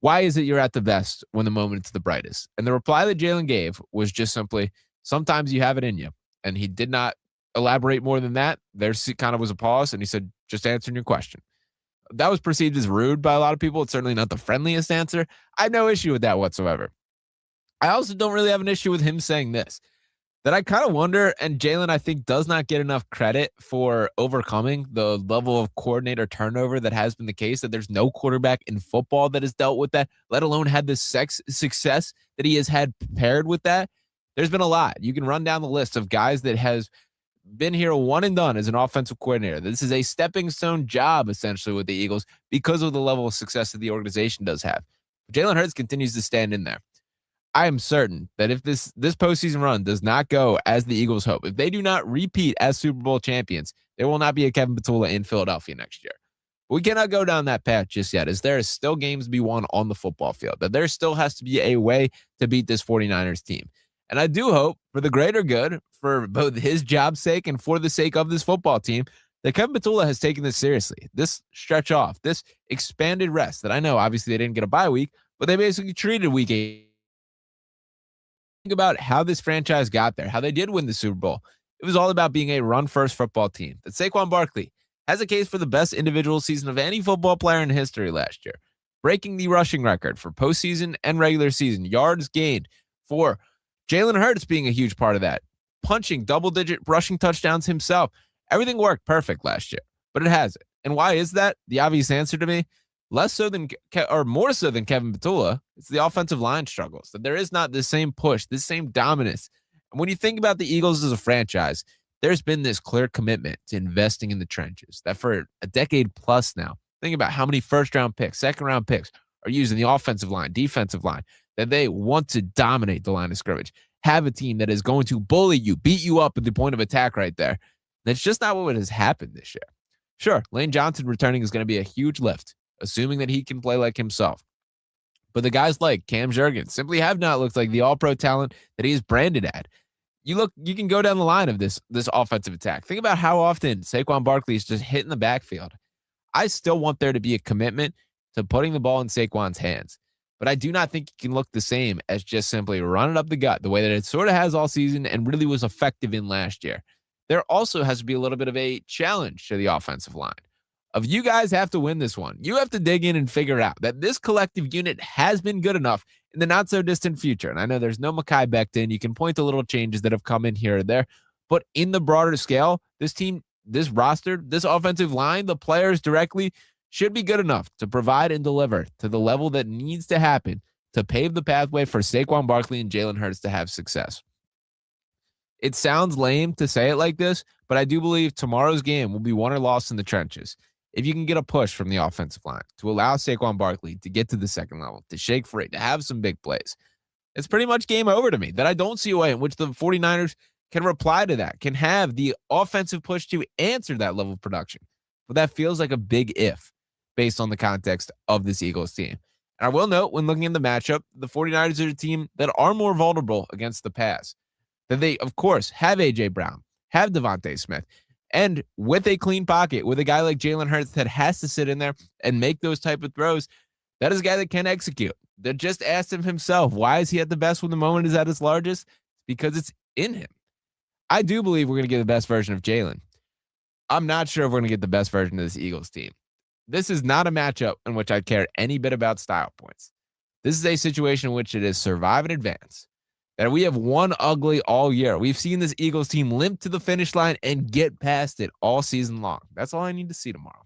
why is it you're at the best when the moment's the brightest? And the reply that Jalen gave was just simply, sometimes you have it in you. And he did not elaborate more than that. There kind of was a pause, and he said, just answering your question. That was perceived as rude by a lot of people. It's certainly not the friendliest answer. I have no issue with that whatsoever. I also don't really have an issue with him saying this, that I kind of wonder, and Jalen, I think, does not get enough credit for overcoming the level of coordinator turnover that has been the case, that there's no quarterback in football that has dealt with that, let alone had this success that he has had paired with that. There's been a lot. You can run down the list of guys that has been here one and done as an offensive coordinator. This is a stepping stone job, essentially, with the Eagles because of the level of success that the organization does have. Jalen Hurts continues to stand in there. I am certain that if this postseason run does not go as the Eagles hope, if they do not repeat as Super Bowl champions, there will not be a Kevin Petula in Philadelphia next year. But we cannot go down that path just yet, as there is still games to be won on the football field, that there still has to be a way to beat this 49ers team. And I do hope, for the greater good, for both his job's sake and for the sake of this football team, that Kevin Petula has taken this seriously. This stretch off, this expanded rest that I know, obviously, they didn't get a bye week, but they basically treated week 8. Think about how this franchise got there, how they did win the Super Bowl. It was all about being a run-first football team. That Saquon Barkley has a case for the best individual season of any football player in history last year, breaking the rushing record for postseason and regular season, yards gained for Jalen Hurts being a huge part of that, punching double-digit rushing touchdowns himself. Everything worked perfect last year, but it hasn't. And why is that? The obvious answer to me, more so than Kevin Petula, it's the offensive line struggles. That there is not the same push, this same dominance. And when you think about the Eagles as a franchise, there's been this clear commitment to investing in the trenches. That for a decade plus now, think about how many first-round picks, second-round picks are used in the offensive line, defensive line, that they want to dominate the line of scrimmage, have a team that is going to bully you, beat you up at the point of attack right there. That's just not what has happened this year. Sure, Lane Johnson returning is going to be a huge lift, assuming that he can play like himself. But the guys like Cam Jurgens simply have not looked like the all-pro talent that he is branded at. You can go down the line of this offensive attack. Think about how often Saquon Barkley is just hitting the backfield. I still want there to be a commitment to putting the ball in Saquon's hands. But I do not think it can look the same as just simply run it up the gut the way that it sort of has all season and really was effective in last year. There also has to be a little bit of a challenge to the offensive line. Of you guys have to win this one. You have to dig in and figure out that this collective unit has been good enough in the not so distant future. And I know there's no Mekhi Becton. You can point to little changes that have come in here or there. But in the broader scale, this team, this roster, this offensive line, the players directly should be good enough to provide and deliver to the level that needs to happen to pave the pathway for Saquon Barkley and Jalen Hurts to have success. It sounds lame to say it like this, but I do believe tomorrow's game will be won or lost in the trenches. If you can get a push from the offensive line to allow Saquon Barkley to get to the second level, to shake free, to have some big plays, it's pretty much game over to me. That I don't see a way in which the 49ers can reply to that, can have the offensive push to answer that level of production. But that feels like a big if based on the context of this Eagles team. And I will note, when looking at the matchup, the 49ers are a team that are more vulnerable against the pass. That they, of course, have A.J. Brown, have Devontae Smith, and with a clean pocket, with a guy like Jalen Hurts that has to sit in there and make those type of throws, that is a guy that can execute. That just asked him himself, why is he at the best when the moment is at its largest? Because it's in him. I do believe we're going to get the best version of Jalen. I'm not sure if we're going to get the best version of this Eagles team. This is not a matchup in which I care any bit about style points. This is a situation in which it is survive and advance. And we have won ugly all year. We've seen this Eagles team limp to the finish line and get past it all season long. That's all I need to see tomorrow.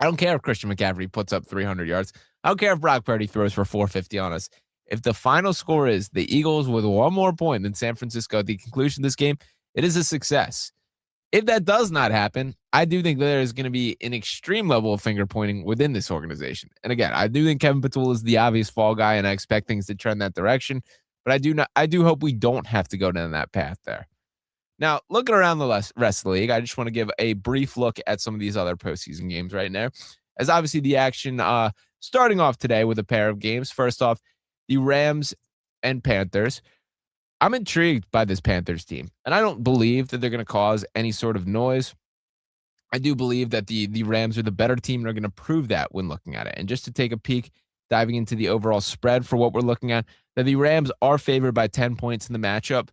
I don't care if Christian McCaffrey puts up 300 yards. I don't care if Brock Purdy throws for 450 on us. If the final score is the Eagles with one more point than San Francisco at the conclusion of this game, it is a success. If that does not happen, I do think there is going to be an extreme level of finger pointing within this organization. And again, I do think Kevin Patul is the obvious fall guy, and I expect things to trend that direction. But I do hope we don't have to go down that path there. Now, looking around the rest of the league, I just want to give a brief look at some of these other postseason games right now. As obviously the action starting off today with a pair of games. First off, the Rams and Panthers. I'm intrigued by this Panthers team, and I don't believe that they're going to cause any sort of noise. I do believe that the Rams are the better team and are going to prove that when looking at it. And just to take a peek, diving into the overall spread for what we're looking at, that the Rams are favored by 10 points in the matchup.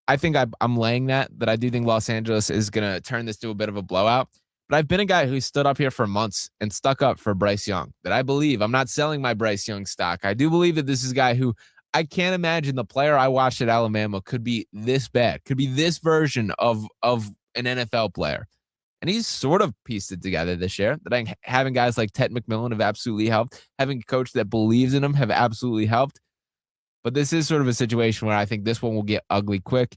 I think I'm laying that I do think Los Angeles is going to turn this to a bit of a blowout. But I've been a guy who stood up here for months and stuck up for Bryce Young, that I believe. I'm not selling my Bryce Young stock. I do believe that this is a guy who I can't imagine the player I watched at Alabama could be this bad, could be this version of an NFL player. And he's sort of pieced it together this year. That having guys like Ted McMillan have absolutely helped. Having a coach that believes in him have absolutely helped. But this is sort of a situation where I think this one will get ugly quick.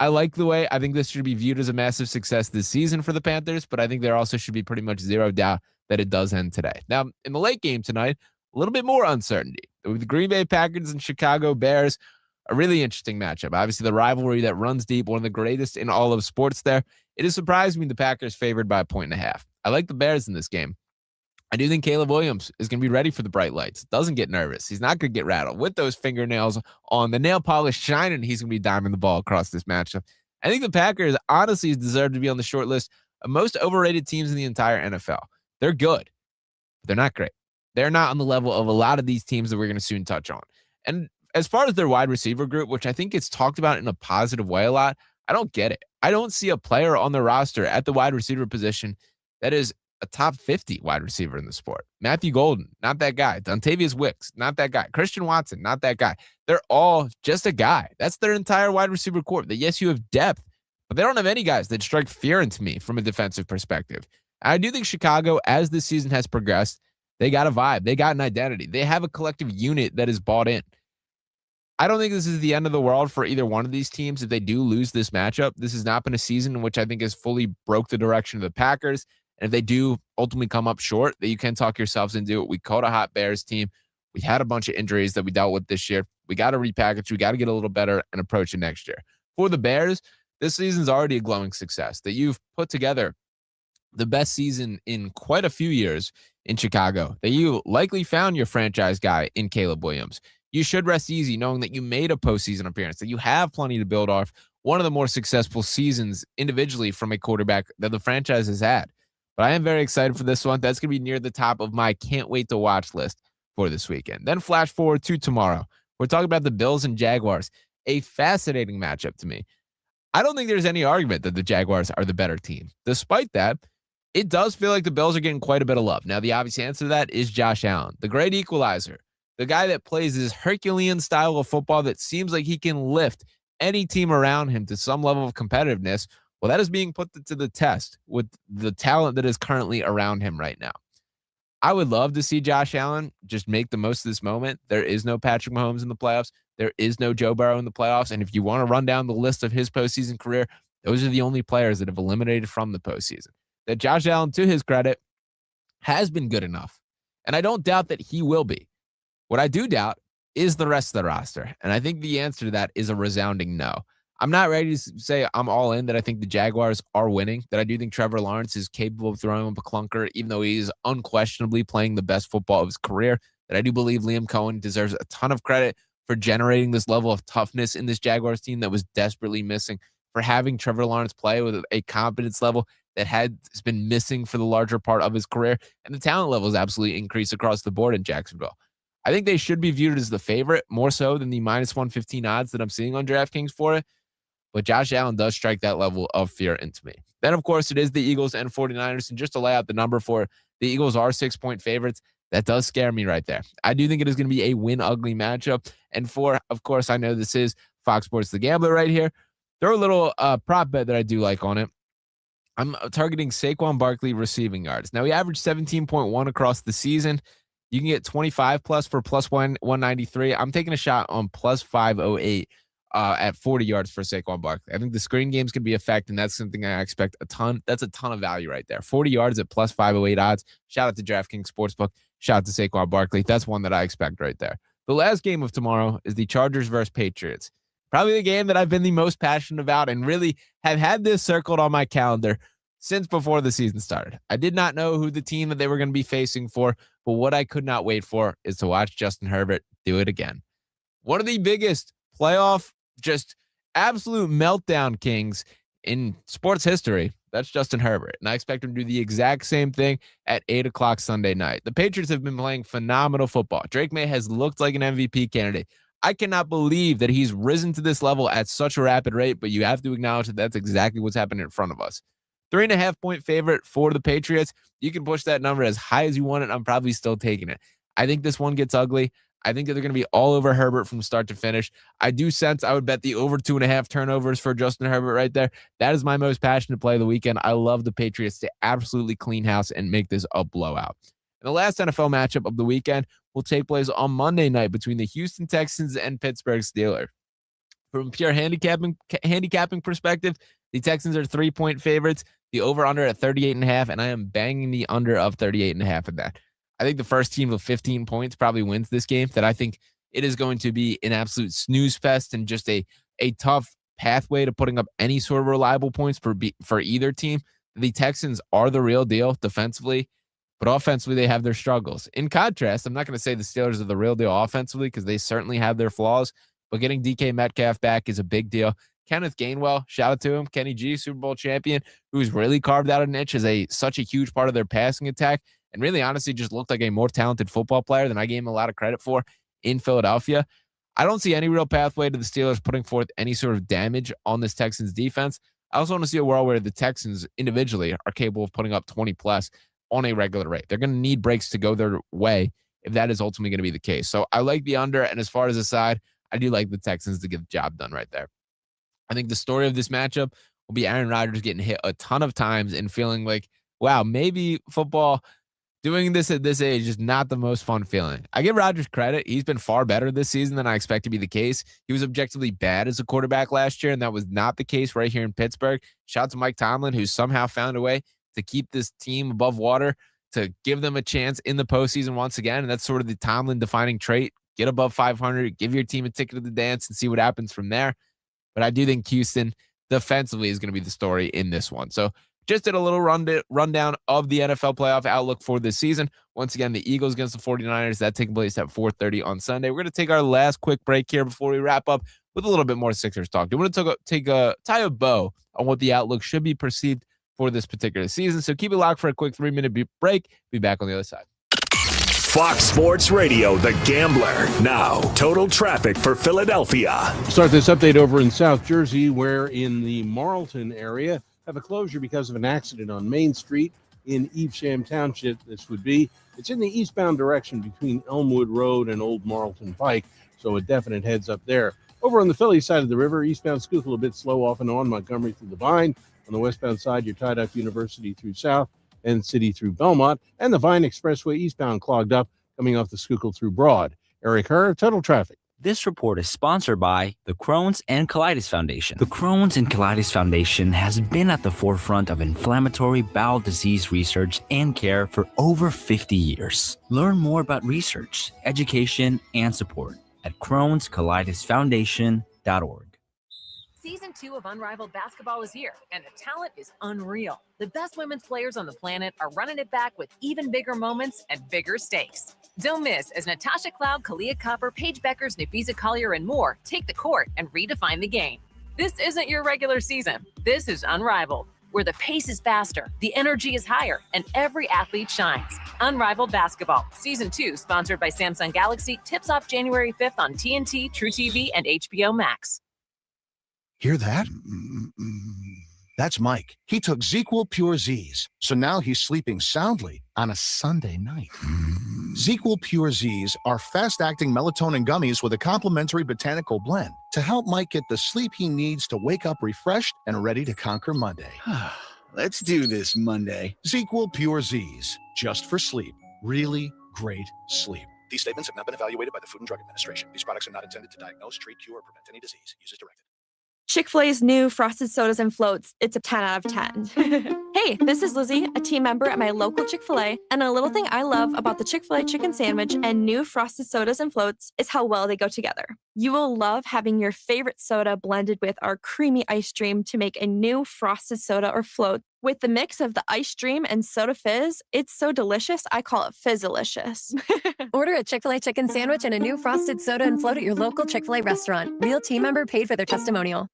I like the way. I think this should be viewed as a massive success this season for the Panthers, but I think there also should be pretty much zero doubt that it does end today. Now, in the late game tonight, a little bit more uncertainty. With the Green Bay Packers and Chicago Bears, a really interesting matchup. Obviously, the rivalry that runs deep, one of the greatest in all of sports there. It has surprised me the Packers favored by 1.5. I like the Bears in this game. I do think Caleb Williams is going to be ready for the bright lights. Doesn't get nervous. He's not going to get rattled. With those fingernails on, the nail polish shining, he's going to be diming the ball across this matchup. I think the Packers honestly deserve to be on the short list of most overrated teams in the entire NFL. They're good, but they're not great. They're not on the level of a lot of these teams that we're going to soon touch on. And as far as their wide receiver group, which I think gets talked about in a positive way a lot, I don't get it. I don't see a player on the roster at the wide receiver position that is a top 50 wide receiver in the sport. Matthew Golden, not that guy. Dontavius Wicks, not that guy. Christian Watson, not that guy. They're all just a guy. That's their entire wide receiver corps. That yes, you have depth, but they don't have any guys that strike fear into me from a defensive perspective. I do think Chicago, as this season has progressed, they got a vibe. They got an identity. They have a collective unit that is bought in. I don't think this is the end of the world for either one of these teams if they do lose this matchup. This has not been a season in which I think has fully broke the direction of the Packers. And if they do ultimately come up short, that you can talk yourselves into it. We caught a hot Bears team. We had a bunch of injuries that we dealt with this year. We got to repackage. We got to get a little better and approach it next year. For the Bears, this season's already a glowing success. That you've put together the best season in quite a few years in Chicago. That you likely found your franchise guy in Caleb Williams. You should rest easy knowing that you made a postseason appearance, that you have plenty to build off. One of the more successful seasons individually from a quarterback that the franchise has had. But I am very excited for this one. That's going to be near the top of my can't wait to watch list for this weekend. Then flash forward to tomorrow. We're talking about the Bills and Jaguars, a fascinating matchup to me. I don't think there's any argument that the Jaguars are the better team. Despite that, it does feel like the Bills are getting quite a bit of love. Now, the obvious answer to that is Josh Allen, the great equalizer, the guy that plays this Herculean style of football that seems like he can lift any team around him to some level of competitiveness. Well, that is being put to the test with the talent that is currently around him right now. I would love to see Josh Allen just make the most of this moment. There is no Patrick Mahomes in the playoffs. There is no Joe Burrow in the playoffs. And if you want to run down the list of his postseason career, those are the only players that have eliminated from the postseason. That Josh Allen, to his credit, has been good enough. And I don't doubt that he will be. What I do doubt is the rest of the roster. And I think the answer to that is a resounding no. I'm not ready to say I'm all in that I think the Jaguars are winning, that I do think Trevor Lawrence is capable of throwing up a clunker, even though he's unquestionably playing the best football of his career, that I do believe Liam Cohen deserves a ton of credit for generating this level of toughness in this Jaguars team that was desperately missing, for having Trevor Lawrence play with a competence level that has been missing for the larger part of his career, and the talent level has absolutely increased across the board in Jacksonville. I think they should be viewed as the favorite more so than the minus 115 odds that I'm seeing on DraftKings for it. but Josh Allen does strike that level of fear into me. Then, of course, it is the Eagles and 49ers. And just to lay out the number for it, the Eagles are 6-point favorites. That does scare me right there. I do think it is going to be a win-ugly matchup. And of course, I know this is Fox Sports The Gambler right here. Throw a little prop bet that I do like on it. I'm targeting Saquon Barkley receiving yards. Now, he averaged 17.1 across the season. You can get 25 plus for plus 193. I'm taking a shot on plus 508 at 40 yards for Saquon Barkley. I think the screen game's going to be a fact, and that's something I expect a ton. That's a ton of value right there. 40 yards at plus 508 odds. Shout out to DraftKings Sportsbook. Shout out to Saquon Barkley. That's one that I expect right there. The last game of tomorrow is the Chargers versus Patriots. Probably the game that I've been the most passionate about and really have had this circled on my calendar since before the season started. I did not know who the team that they were going to be facing for, but what I could not wait for is to watch Justin Herbert do it again. One of the biggest playoff, just absolute meltdown kings in sports history. That's Justin Herbert. And I expect him to do the exact same thing at 8 o'clock Sunday night. The Patriots have been playing phenomenal football. Drake May has looked like an MVP candidate. I cannot believe that he's risen to this level at such a rapid rate, but you have to acknowledge that that's exactly what's happening in front of us. 3.5-point favorite for the Patriots. You can push that number as high as you want it. I'm probably still taking it. I think this one gets ugly. I think that they're going to be all over Herbert from start to finish. I do sense I would bet the over 2.5 turnovers for Justin Herbert right there. That is my most passionate play of the weekend. I love the Patriots to absolutely clean house and make this a blowout. And the last NFL matchup of the weekend will take place on Monday night between the Houston Texans and Pittsburgh Steelers. From a pure handicapping perspective, the Texans are 3-point favorites. The over-under at 38.5, and I am banging the under of 38.5 in that. I think the first team with 15 points probably wins this game. That I think it is going to be an absolute snooze fest and just a tough pathway to putting up any sort of reliable points for either team. The Texans are the real deal defensively, but offensively they have their struggles. In contrast, I'm not going to say the Steelers are the real deal offensively because they certainly have their flaws, but getting DK Metcalf back is a big deal. Kenneth Gainwell, shout out to him. Kenny G, Super Bowl champion, who's really carved out a niche as such a huge part of their passing attack, and really honestly just looked like a more talented football player than I gave him a lot of credit for in Philadelphia. I don't see any real pathway to the Steelers putting forth any sort of damage on this Texans defense. I also want to see a world where the Texans individually are capable of putting up 20+ on a regular rate. They're going to need breaks to go their way if that is ultimately going to be the case. So I like the under, and as far as the side, I do like the Texans to get the job done right there. I think the story of this matchup will be Aaron Rodgers getting hit a ton of times and feeling like, wow, maybe football doing this at this age is not the most fun feeling. I give Rodgers credit. He's been far better this season than I expect to be the case. He was objectively bad as a quarterback last year, and that was not the case right here in Pittsburgh. Shout out to Mike Tomlin, who somehow found a way to keep this team above water, to give them a chance in the postseason once again. And that's sort of the Tomlin defining trait. Get above 500, give your team a ticket to the dance and see what happens from there. But I do think Houston defensively is going to be the story in this one. So just did a little rundown of the NFL playoff outlook for this season. Once again, the Eagles against the 49ers, that taking place at 4:30 on Sunday. We're going to take our last quick break here before we wrap up with a little bit more Sixers talk. Do want to tie a bow on what the outlook should be perceived for this particular season. So keep it locked for a quick 3-minute break. Be back on the other side. Fox Sports Radio, The Gambler. Now, total traffic for Philadelphia. Start this update over in South Jersey, where in the Marlton area have a closure because of an accident on Main Street in Evesham Township. It's in the eastbound direction between Elmwood Road and Old Marlton Pike, so a definite heads up there. Over on the Philly side of the river, eastbound Schuylkill a bit slow off and on, Montgomery through the Vine. On the westbound side, you're tied up University through South and City through Belmont, and the Vine Expressway eastbound clogged up coming off the Schuylkill through Broad. Eric Herr, Total Traffic. This report is sponsored by the Crohn's and Colitis Foundation. The Crohn's and Colitis Foundation has been at the forefront of inflammatory bowel disease research and care for over 50 years. Learn more about research, education, and support at Crohn'sColitisFoundation.org. Season 2 of Unrivaled Basketball is here, and the talent is unreal. The best women's players on the planet are running it back with even bigger moments and bigger stakes. Don't miss as Natasha Cloud, Kalia Copper, Paige Beckers, Nafisa Collier, and more take the court and redefine the game. This isn't your regular season. This is Unrivaled, where the pace is faster, the energy is higher, and every athlete shines. Unrivaled Basketball, Season 2, sponsored by Samsung Galaxy, tips off January 5th on TNT, True TV, and HBO Max. Hear that? That's Mike. He took ZQL Pure Z's, so now he's sleeping soundly on a Sunday night. ZQL Pure Z's are fast-acting melatonin gummies with a complementary botanical blend to help Mike get the sleep he needs to wake up refreshed and ready to conquer Monday. Let's do this Monday. ZQL Pure Z's, just for sleep. Really great sleep. These statements have not been evaluated by the Food and Drug Administration. These products are not intended to diagnose, treat, cure, or prevent any disease. Use as directed. Chick-fil-A's new frosted sodas and floats, it's a 10 out of 10. Hey, this is Lizzie, a team member at my local Chick-fil-A, and a little thing I love about the Chick-fil-A chicken sandwich and new frosted sodas and floats is how well they go together. You will love having your favorite soda blended with our creamy ice stream to make a new frosted soda or float. With the mix of the ice stream and soda fizz, it's so delicious, I call it Fizzalicious. Order a Chick-fil-A chicken sandwich and a new frosted soda and float at your local Chick-fil-A restaurant. Real team member paid for their testimonial.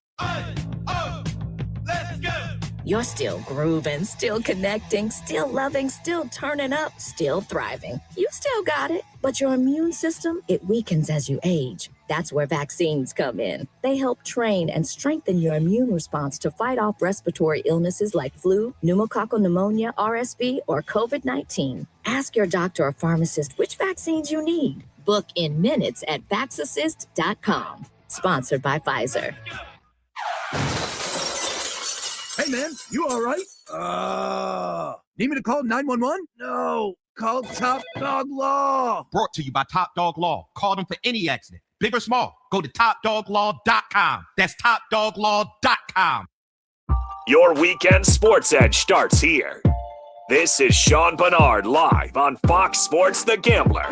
You're still grooving, still connecting, still loving, still turning up, still thriving. You still got it, but your immune system, it weakens as you age. That's where vaccines come in. They help train and strengthen your immune response to fight off respiratory illnesses like flu, pneumococcal pneumonia, RSV, or COVID-19. Ask your doctor or pharmacist which vaccines you need. Book in minutes at vaxassist.com. Sponsored by Pfizer. Hey, man, you all right? Need me to call 911? No, call Top Dog Law. Brought to you by Top Dog Law. Call them for any accident, big or small. Go to topdoglaw.com. That's topdoglaw.com. Your weekend sports edge starts here. This is Sean Barnard live on Fox Sports The Gambler.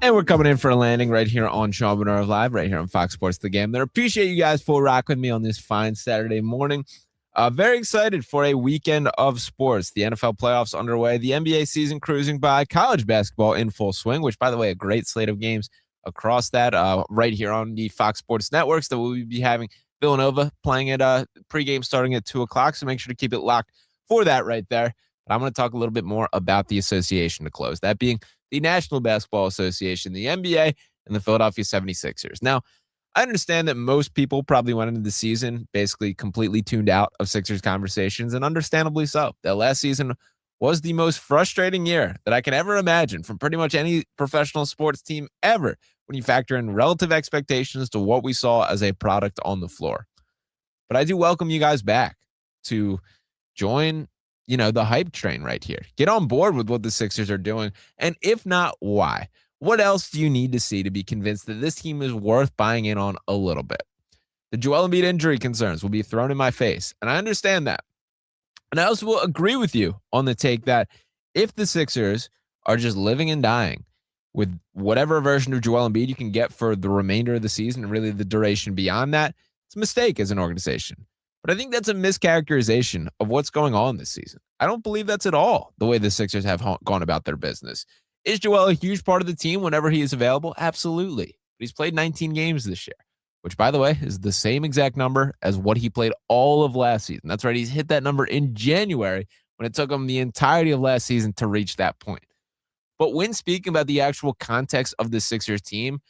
And we're coming in for a landing right here on Sean Barnard Live, right here on Fox Sports The Gambler. Appreciate you guys for rocking with me on this fine Saturday morning. Very excited for a weekend of sports. The NFL playoffs underway, the NBA season cruising by, college basketball in full swing, which, by the way, a great slate of games across that right here on the Fox Sports networks that we'll be having Villanova playing at pregame starting at 2 o'clock, so make sure to keep it locked for that right there. But I'm going to talk a little bit more about the association to close, that being the National Basketball Association, the NBA, and the Philadelphia 76ers. Now, I understand that most people probably went into the season basically completely tuned out of Sixers conversations, and understandably so. That last season was the most frustrating year that I can ever imagine from pretty much any professional sports team ever when you factor in relative expectations to what we saw as a product on the floor. But I do welcome you guys back to join, the hype train right here. Get on board with what the Sixers are doing, and if not, why? What else do you need to see to be convinced that this team is worth buying in on a little bit? The Joel Embiid injury concerns will be thrown in my face, and I understand that. And I also will agree with you on the take that if the Sixers are just living and dying with whatever version of Joel Embiid you can get for the remainder of the season and really the duration beyond that, it's a mistake as an organization. But I think that's a mischaracterization of what's going on this season. I don't believe that's at all the way the Sixers have gone about their business. Is Joel a huge part of the team whenever he is available? Absolutely. But he's played 19 games this year, which, by the way, is the same exact number as what he played all of last season. That's right. He's hit that number in January when it took him the entirety of last season to reach that point. But when speaking about the actual context of the Sixers team,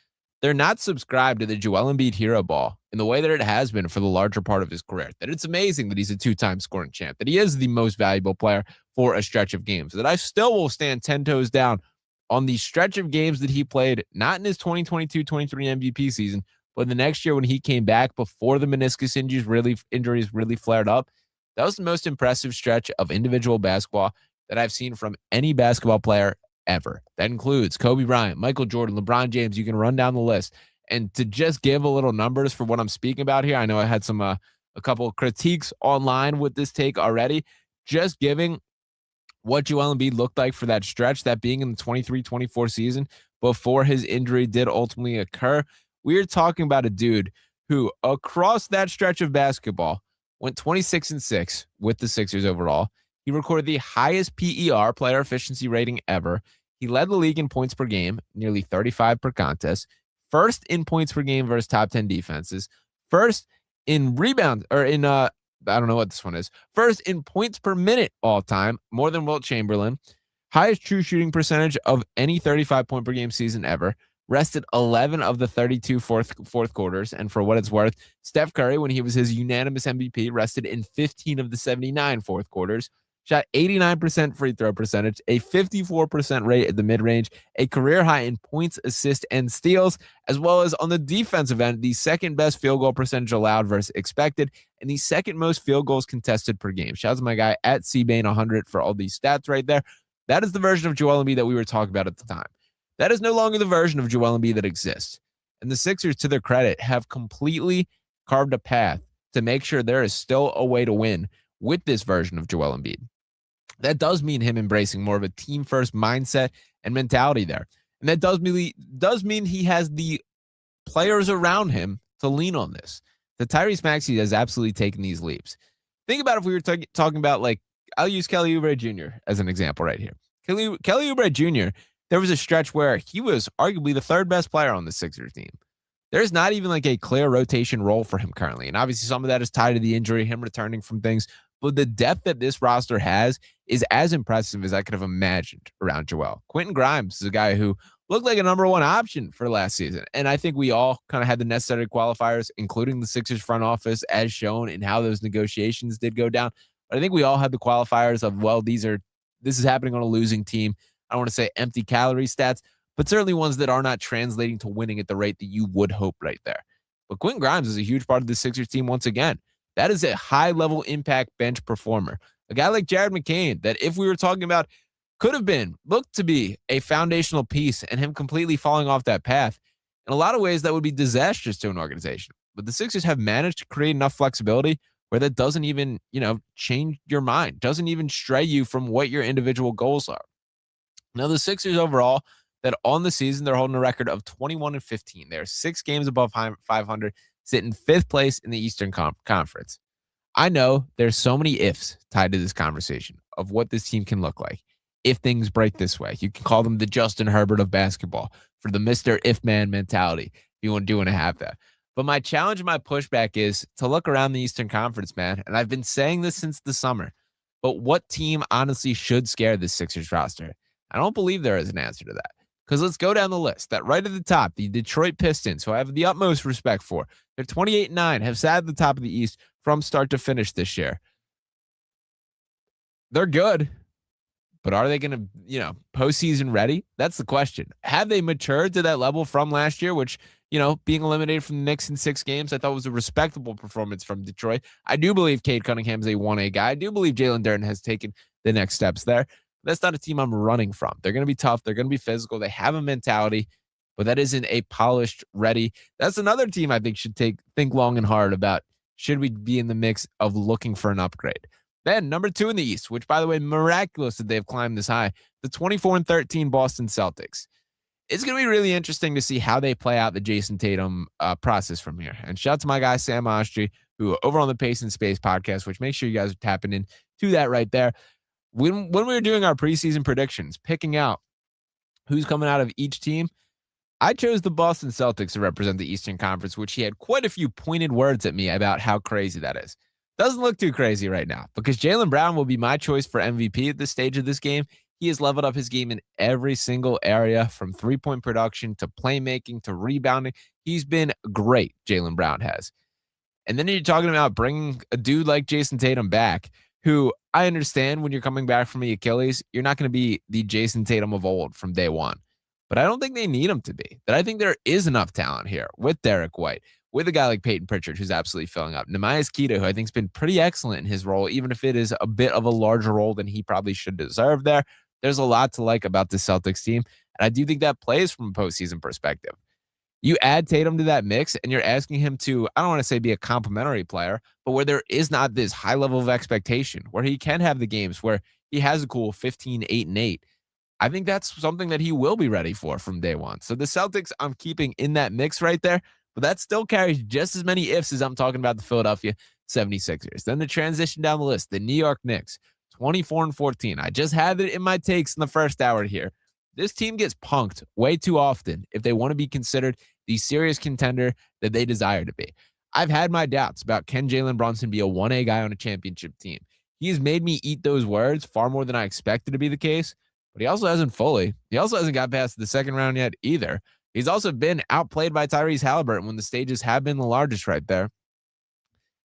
they're not subscribed to the Joel Embiid hero ball in the way that it has been for the larger part of his career. That it's amazing that he's a 2-time scoring champ, that he is the most valuable player for a stretch of games, that I still will stand 10 toes down on the stretch of games that he played, not in his 2022-23 MVP season, but the next year when he came back before the meniscus injuries really flared up. That was the most impressive stretch of individual basketball that I've seen from any basketball player ever. That includes Kobe Bryant, Michael Jordan, LeBron James. You can run down the list. And to just give a little numbers for what I'm speaking about here, I know I had some a couple of critiques online with this take already. Just giving what Joel Embiid looked like for that stretch, that being in the 23-24 season before his injury did ultimately occur. We are talking about a dude who, across that stretch of basketball, went 26-6 with the Sixers overall. He recorded the highest PER, player efficiency rating, ever. He led the league in points per game, nearly 35 per contest. First in points per game versus top 10 defenses. First in rebound, or in I don't know what this one is. First in points per minute all time, more than Wilt Chamberlain. Highest true shooting percentage of any 35-point per game season ever. rested 11 of the 32 fourth quarters. And for what it's worth, Steph Curry, when he was his unanimous MVP, rested in 15 of the 79 fourth quarters. Shot 89% free throw percentage, a 54% rate at the mid-range, a career high in points, assists, and steals, as well as on the defensive end, the second best field goal percentage allowed versus expected, and the second most field goals contested per game. Shout out to my guy at CBane100 for all these stats right there. That is the version of Joel Embiid that we were talking about at the time. That is no longer the version of Joel Embiid that exists. And the Sixers, to their credit, have completely carved a path to make sure there is still a way to win with this version of Joel Embiid. That does mean him embracing more of a team-first mindset and mentality there. And that does mean he has the players around him to lean on this. The Tyrese Maxey has absolutely taken these leaps. Think about if we were talking about, like, I'll use Kelly Oubre Jr. as an example right here. Kelly Oubre Jr., there was a stretch where he was arguably the third best player on the Sixers team. There's not even like a clear rotation role for him currently. And obviously some of that is tied to the injury, him returning from things. But the depth that this roster has is as impressive as I could have imagined around Joel. Quentin Grimes is a guy who looked like a number one option for last season. And I think we all kind of had the necessary qualifiers, including the Sixers front office, as shown in how those negotiations did go down. But I think we all had the qualifiers of, well, this is happening on a losing team. I don't want to say empty calorie stats, but certainly ones that are not translating to winning at the rate that you would hope right there. But Quentin Grimes is a huge part of the Sixers team once again. That is a high-level impact bench performer. A guy like Jared McCain that, if we were talking about, looked to be a foundational piece, and him completely falling off that path. In a lot of ways, that would be disastrous to an organization. But the Sixers have managed to create enough flexibility where that doesn't even, change your mind, doesn't even stray you from what your individual goals are. Now, the Sixers overall, that on the season, they're holding a record of 21-15. They're 6 games above 500, sitting 5th place in the Eastern Conference. I know there's so many ifs tied to this conversation of what this team can look like if things break this way. You can call them the Justin Herbert of basketball for the Mr. If-Man mentality if you want to have that. But my challenge and my pushback is to look around the Eastern Conference, man. And I've been saying this since the summer. But what team honestly should scare this Sixers roster? I don't believe there is an answer to that. Because let's go down the list. That right at the top, the Detroit Pistons, who I have the utmost respect for. They're 28-9, have sat at the top of the East from start to finish this year. They're good. But are they going to, postseason ready? That's the question. Have they matured to that level from last year, which, being eliminated from the Knicks in 6 games, I thought was a respectable performance from Detroit. I do believe Cade Cunningham's a 1A guy. I do believe Jalen Duren has taken the next steps there. That's not a team I'm running from. They're going to be tough. They're going to be physical. They have a mentality, but that isn't a polished, ready. That's another team I think should think long and hard about, should we be in the mix of looking for an upgrade. Then number 2 in the East, which, by the way, miraculous that they've climbed this high, the 24-13 Boston Celtics. It's going to be really interesting to see how they play out the Jason Tatum process from here. And shout out to my guy, Sam Ostry, who over on the Pace and Space podcast, which make sure you guys are tapping in to that right there. When we were doing our preseason predictions, picking out who's coming out of each team, I chose the Boston Celtics to represent the Eastern Conference, which he had quite a few pointed words at me about how crazy that is. Doesn't look too crazy right now because Jaylen Brown will be my choice for MVP at this stage of this game. He has leveled up his game in every single area, from three-point production to playmaking to rebounding. He's been great, Jaylen Brown has. And then you're talking about bringing a dude like Jason Tatum back, who I understand when you're coming back from the Achilles, you're not going to be the Jason Tatum of old from day one. But I don't think they need him to be. That I think there is enough talent here with Derek White, with a guy like Peyton Pritchard, who's absolutely filling up. Neemias Queta, who I think has been pretty excellent in his role, even if it is a bit of a larger role than he probably should deserve there. There's a lot to like about the Celtics team, and I do think that plays from a postseason perspective. You add Tatum to that mix, and you're asking him to, I don't want to say be a complimentary player, but where there is not this high level of expectation, where he can have the games where he has a cool 15, 8, and 8. I think that's something that he will be ready for from day one. So the Celtics, I'm keeping in that mix right there, but that still carries just as many ifs as I'm talking about the Philadelphia 76ers. Then the transition down the list, the New York Knicks, 24-14. I just had it in my takes in the first hour here. This team gets punked way too often if they want to be considered the serious contender that they desire to be. I've had my doubts about, can Jalen Brunson be a 1A guy on a championship team? He has made me eat those words far more than I expected to be the case, but he also hasn't got past the second round yet either. He's also been outplayed by Tyrese Halliburton when the stages have been the largest right there.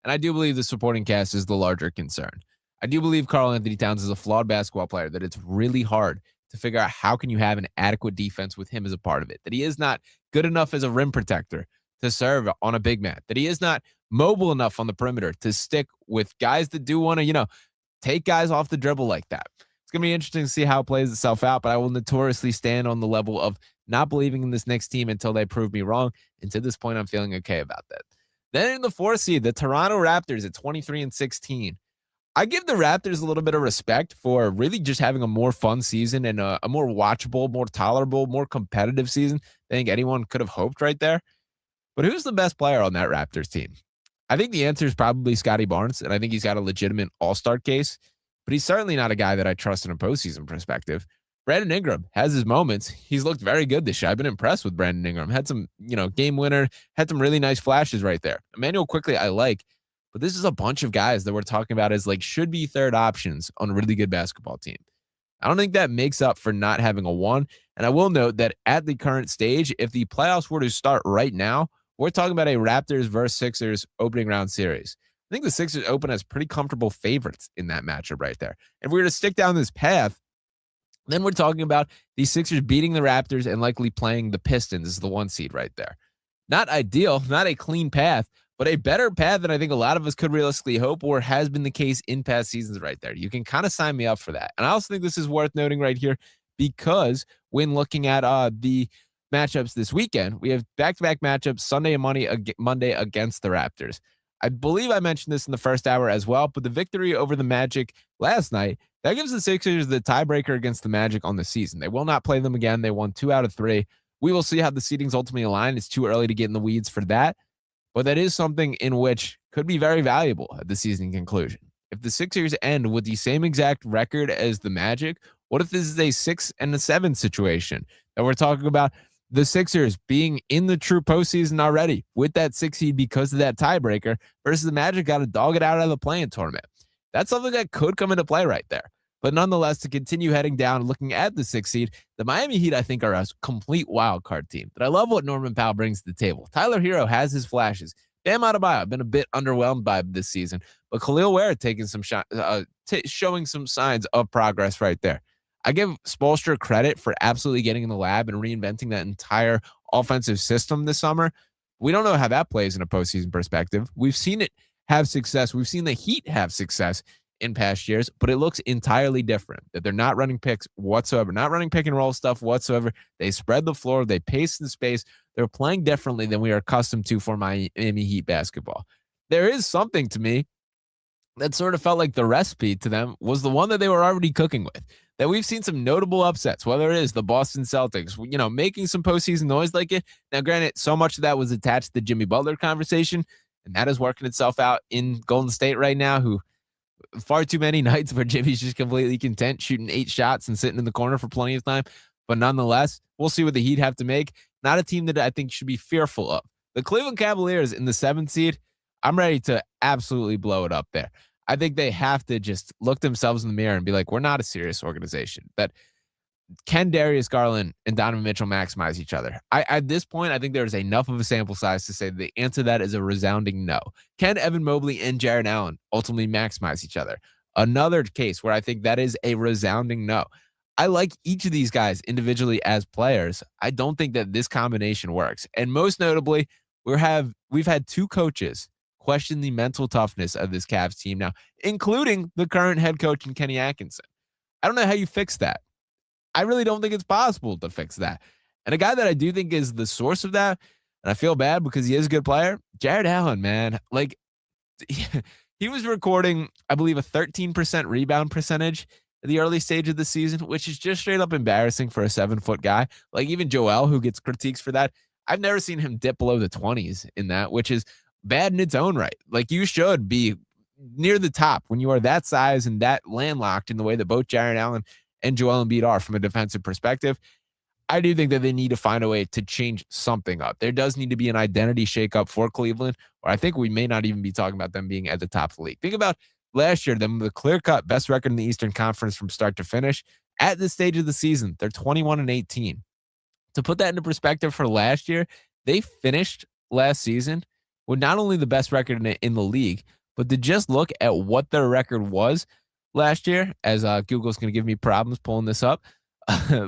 And I do believe the supporting cast is the larger concern. I do believe Karl-Anthony Towns is a flawed basketball player, that it's really hard to figure out how can you have an adequate defense with him as a part of it, that he is not good enough as a rim protector to serve on a big man, that he is not mobile enough on the perimeter to stick with guys that do want to, take guys off the dribble like that. It's going to be interesting to see how it plays itself out, but I will notoriously stand on the level of not believing in this Knicks team until they prove me wrong. And to this point, I'm feeling okay about that. Then in the 4th seed, the Toronto Raptors at 23-16. I give the Raptors a little bit of respect for really just having a more fun season and a more watchable, more tolerable, more competitive season than I think anyone could have hoped right there. But who's the best player on that Raptors team? I think the answer is probably Scotty Barnes, and I think he's got a legitimate all-star case, but he's certainly not a guy that I trust in a postseason perspective. Brandon Ingram has his moments. He's looked very good this year. I've been impressed with Brandon Ingram. Had some, game winner, had some really nice flashes right there. Emmanuel Quickley, I like. But this is a bunch of guys that we're talking about as should be third options on a really good basketball team. I don't think that makes up for not having a 1. And I will note that at the current stage, if the playoffs were to start right now, we're talking about a Raptors versus Sixers opening round series. I think the Sixers open as pretty comfortable favorites in that matchup right there. If we were to stick down this path, then we're talking about the Sixers beating the Raptors and likely playing the Pistons as the 1 seed right there. Not ideal, not a clean path, but a better path than I think a lot of us could realistically hope or has been the case in past seasons right there. You can kind of sign me up for that. And I also think this is worth noting right here because when looking at the matchups this weekend, we have back-to-back matchups Sunday and Monday against the Raptors. I believe I mentioned this in the first hour as well, but the victory over the Magic last night, that gives the Sixers the tiebreaker against the Magic on the season. They will not play them again. They won 2 out of 3. We will see how the seedings ultimately align. It's too early to get in the weeds for that. But that is something in which could be very valuable at the season conclusion. If the Sixers end with the same exact record as the Magic, what if this is a 6-7 situation? And we're talking about the Sixers being in the true postseason already with that 6 seed because of that tiebreaker versus the Magic got to dog it out of the play-in tournament. That's something that could come into play right there. But nonetheless, to continue heading down, looking at the 6 seed, the Miami Heat, I think, are a complete wild card team. But I love what Norman Powell brings to the table. Tyler Hero has his flashes. Bam Adebayo, I've been a bit underwhelmed by this season. But Khalil Ware taking some showing some signs of progress right there. I give Spoelstra credit for absolutely getting in the lab and reinventing that entire offensive system this summer. We don't know how that plays in a postseason perspective. We've seen it have success. We've seen the Heat have success in past years, but it looks entirely different, that they're not running picks whatsoever, not running pick and roll stuff whatsoever. They spread the floor. They pace the space. They're playing differently than we are accustomed to for Miami Heat basketball. There is something to me that sort of felt like the recipe to them was the one that they were already cooking with, that we've seen some notable upsets, whether it is the Boston Celtics, making some postseason noise like it. Now, granted, so much of that was attached to the Jimmy Butler conversation, and that is working itself out in Golden State right now, who far too many nights where Jimmy's just completely content shooting 8 shots and sitting in the corner for plenty of time. But nonetheless, we'll see what the Heat have to make. Not a team that I think should be fearful of. The Cleveland Cavaliers in the 7th seed, I'm ready to absolutely blow it up there. I think they have to just look themselves in the mirror and be like, we're not a serious organization. That can Darius Garland and Donovan Mitchell maximize each other? At this point, I think there's enough of a sample size to say the answer to that is a resounding no. Can Evan Mobley and Jared Allen ultimately maximize each other? Another case where I think that is a resounding no. I like each of these guys individually as players. I don't think that this combination works. And most notably, we've had 2 coaches question the mental toughness of this Cavs team now, including the current head coach in Kenny Atkinson. I don't know how you fix that. I really don't think it's possible to fix that. And a guy that I do think is the source of that, and I feel bad because he is a good player, Jared Allen, man. Like, he was recording, I believe, a 13% rebound percentage at the early stage of the season, which is just straight up embarrassing for a 7-foot guy. Like, even Joel, who gets critiques for that, I've never seen him dip below the 20s in that, which is bad in its own right. Like, you should be near the top when you are that size and that landlocked in the way that both Jared Allen and Joel Embiid are from a defensive perspective. I do think that they need to find a way to change something up. There does need to be an identity shakeup for Cleveland, or I think we may not even be talking about them being at the top of the league. Think about last year, them the clear-cut best record in the Eastern Conference from start to finish. At this stage of the season, they're 21-18. To put that into perspective for last year, they finished last season with not only the best record in the league, but to just look at what their record was last year, as Google's going to give me problems pulling this up,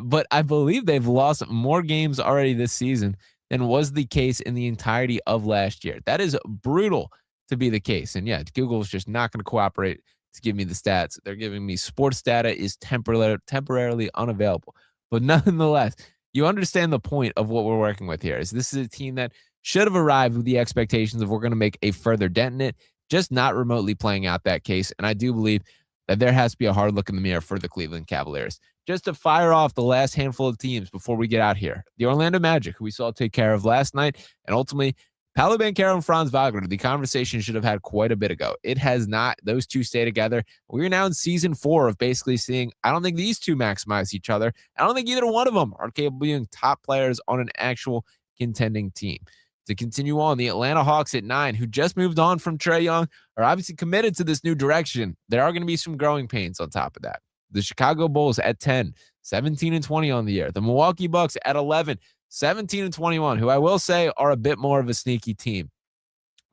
but I believe they've lost more games already this season than was the case in the entirety of last year. That is brutal to be the case. And yeah, Google's just not going to cooperate to give me the stats. They're giving me sports data is temporarily unavailable. But nonetheless, you understand the point of what we're working with here. Is this is a team that should have arrived with the expectations of we're going to make a further dent in it, just not remotely playing out that case. And I do believe that there has to be a hard look in the mirror for the Cleveland Cavaliers. Just to fire off the last handful of teams before we get out here. The Orlando Magic, who we saw take care of last night, and ultimately Paolo Banchero and Franz Wagner. The conversation should have had quite a bit ago. It has not. Those two stay together. We're now in season 4 of basically seeing, I don't think these two maximize each other. I don't think either one of them are capable of being top players on an actual contending team. To continue on, the Atlanta Hawks at 9, who just moved on from Trae Young, are obviously committed to this new direction. There are going to be some growing pains on top of that. The Chicago Bulls at 10, 17-20 on the year. The Milwaukee Bucks at 11, 17-21, who I will say are a bit more of a sneaky team.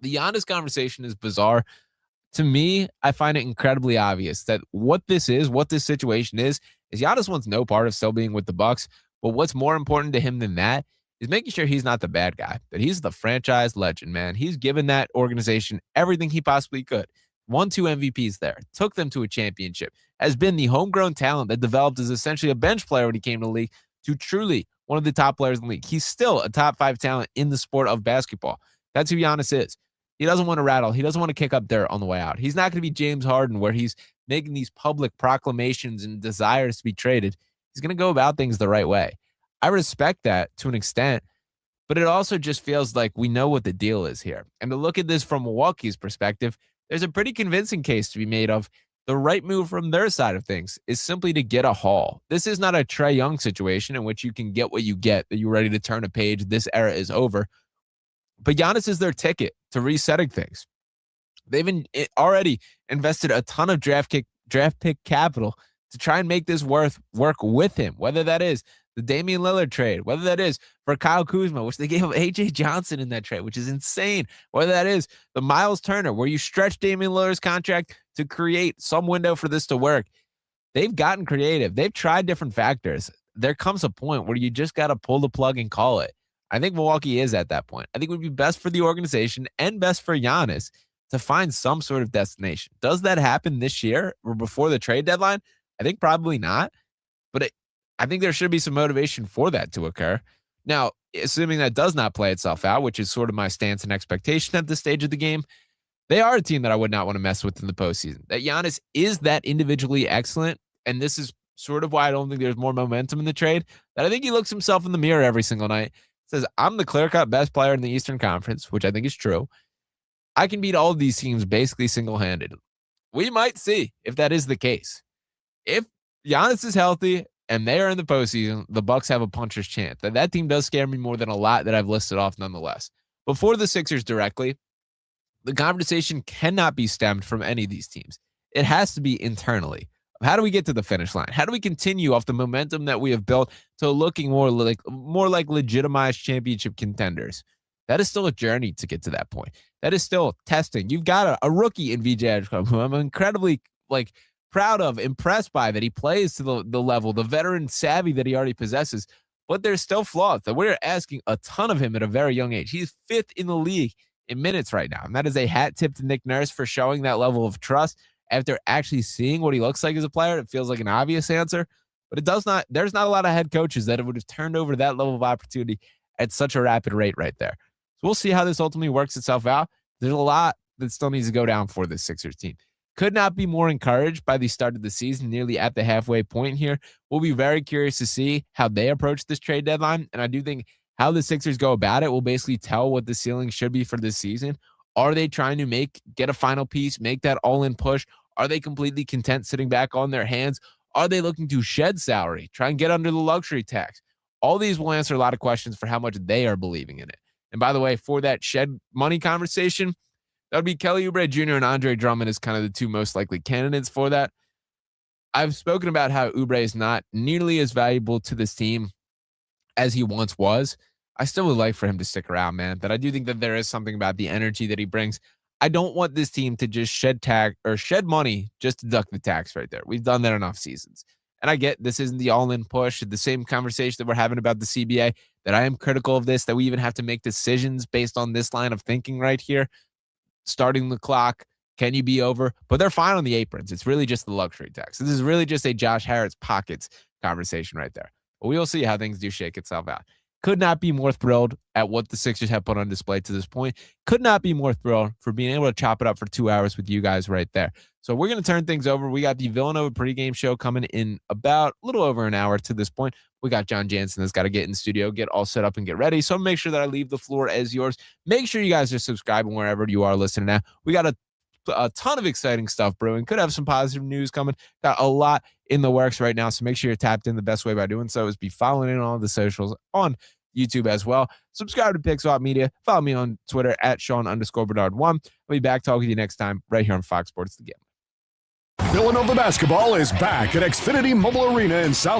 The Giannis conversation is bizarre. To me, I find it incredibly obvious that what this situation is Giannis wants no part of still being with the Bucks. But what's more important to him than that is making sure he's not the bad guy, that he's the franchise legend, man. He's given that organization everything he possibly could. Won 2 MVPs there, took them to a championship, has been the homegrown talent that developed as essentially a bench player when he came to the league to truly one of the top players in the league. He's still a top 5 talent in the sport of basketball. That's who Giannis is. He doesn't want to rattle. He doesn't want to kick up dirt on the way out. He's not going to be James Harden where he's making these public proclamations and desires to be traded. He's going to go about things the right way. I respect that to an extent, but it also just feels like we know what the deal is here. And to look at this from Milwaukee's perspective, there's a pretty convincing case to be made of the right move from their side of things is simply to get a haul. This is not a Trae Young situation in which you can get what you get, that you're ready to turn a page, this era is over. But Giannis is their ticket to resetting things. They've already invested a ton of draft pick capital to try and make this work with him, whether that is the Damian Lillard trade, whether that is for Kyle Kuzma, which they gave up A.J. Johnson in that trade, which is insane, whether that is the Miles Turner, where you stretch Damian Lillard's contract to create some window for this to work. They've gotten creative. They've tried different factors. There comes a point where you just got to pull the plug and call it. I think Milwaukee is at that point. I think it would be best for the organization and best for Giannis to find some sort of destination. Does that happen this year or before the trade deadline? I think probably not, but I think there should be some motivation for that to occur. Now, assuming that does not play itself out, which is sort of my stance and expectation at this stage of the game, they are a team that I would not want to mess with in the postseason. That Giannis is that individually excellent, and this is sort of why I don't think there's more momentum in the trade, that I think he looks himself in the mirror every single night, says, I'm the clear-cut best player in the Eastern Conference, which I think is true. I can beat all of these teams basically single-handed. We might see if that is the case. If Giannis is healthy and they are in the postseason, the Bucks have a puncher's chance. That team does scare me more than a lot that I've listed off nonetheless. Before the Sixers directly, the conversation cannot be stemmed from any of these teams. It has to be internally. How do we get to the finish line? How do we continue off the momentum that we have built to looking more like legitimized championship contenders? That is still a journey to get to that point. That is still testing. You've got a rookie in VJ Edgecombe, who I'm incredibly proud of, impressed by, that he plays to the level, the veteran savvy that he already possesses. But there's still flaws that we're asking a ton of him at a very young age. He's 5th in the league in minutes right now. And that is a hat tip to Nick Nurse for showing that level of trust. After actually seeing what he looks like as a player, it feels like an obvious answer, but it does not. There's not a lot of head coaches that would have turned over that level of opportunity at such a rapid rate right there. So we'll see how this ultimately works itself out. There's a lot that still needs to go down for this Sixers team. Could not be more encouraged by the start of the season, nearly at the halfway point here. We'll be very curious to see how they approach this trade deadline, and I do think how the Sixers go about it will basically tell what the ceiling should be for this season. Are they trying to get a final piece, make that all-in push? Are they completely content sitting back on their hands? Are they looking to shed salary, try and get under the luxury tax? All these will answer a lot of questions for how much they are believing in it. And by the way, for that shed money conversation, that would be Kelly Oubre Jr. and Andre Drummond as kind of the two most likely candidates for that. I've spoken about how Oubre is not nearly as valuable to this team as he once was, I still would like for him to stick around, man. But I do think that there is something about the energy that he brings. I don't want this team to just shed money just to duck the tax right there. We've done that enough seasons. And I get this isn't the all-in push. The same conversation that we're having about the CBA, that I am critical of this, that we even have to make decisions based on this line of thinking right here. Starting the clock, can you be over? But they're fine on the aprons. It's really just the luxury tax. This is really just a Josh Harris pockets conversation right there. But we will see how things do shake itself out. Could not be more thrilled at what the Sixers have put on display to this point. Could not be more thrilled for being able to chop it up for 2 hours with you guys right there. So we're going to turn things over. We got the Villanova pregame show coming in about a little over an hour to this point. We got John Jansen that's got to get in the studio, get all set up and get ready. So make sure that I leave the floor as yours. Make sure you guys are subscribing wherever you are listening now. We got a ton of exciting stuff brewing. Could have some positive news coming. Got a lot in the works right now, so make sure you're tapped in. The best way by doing so is be following in on the socials on YouTube as well. Subscribe to Pixel Media. Follow me on Twitter at Sean_Bernard1. I'll be back talking to you next time right here on Fox Sports The Game. Villanova basketball is back at Xfinity Mobile Arena in South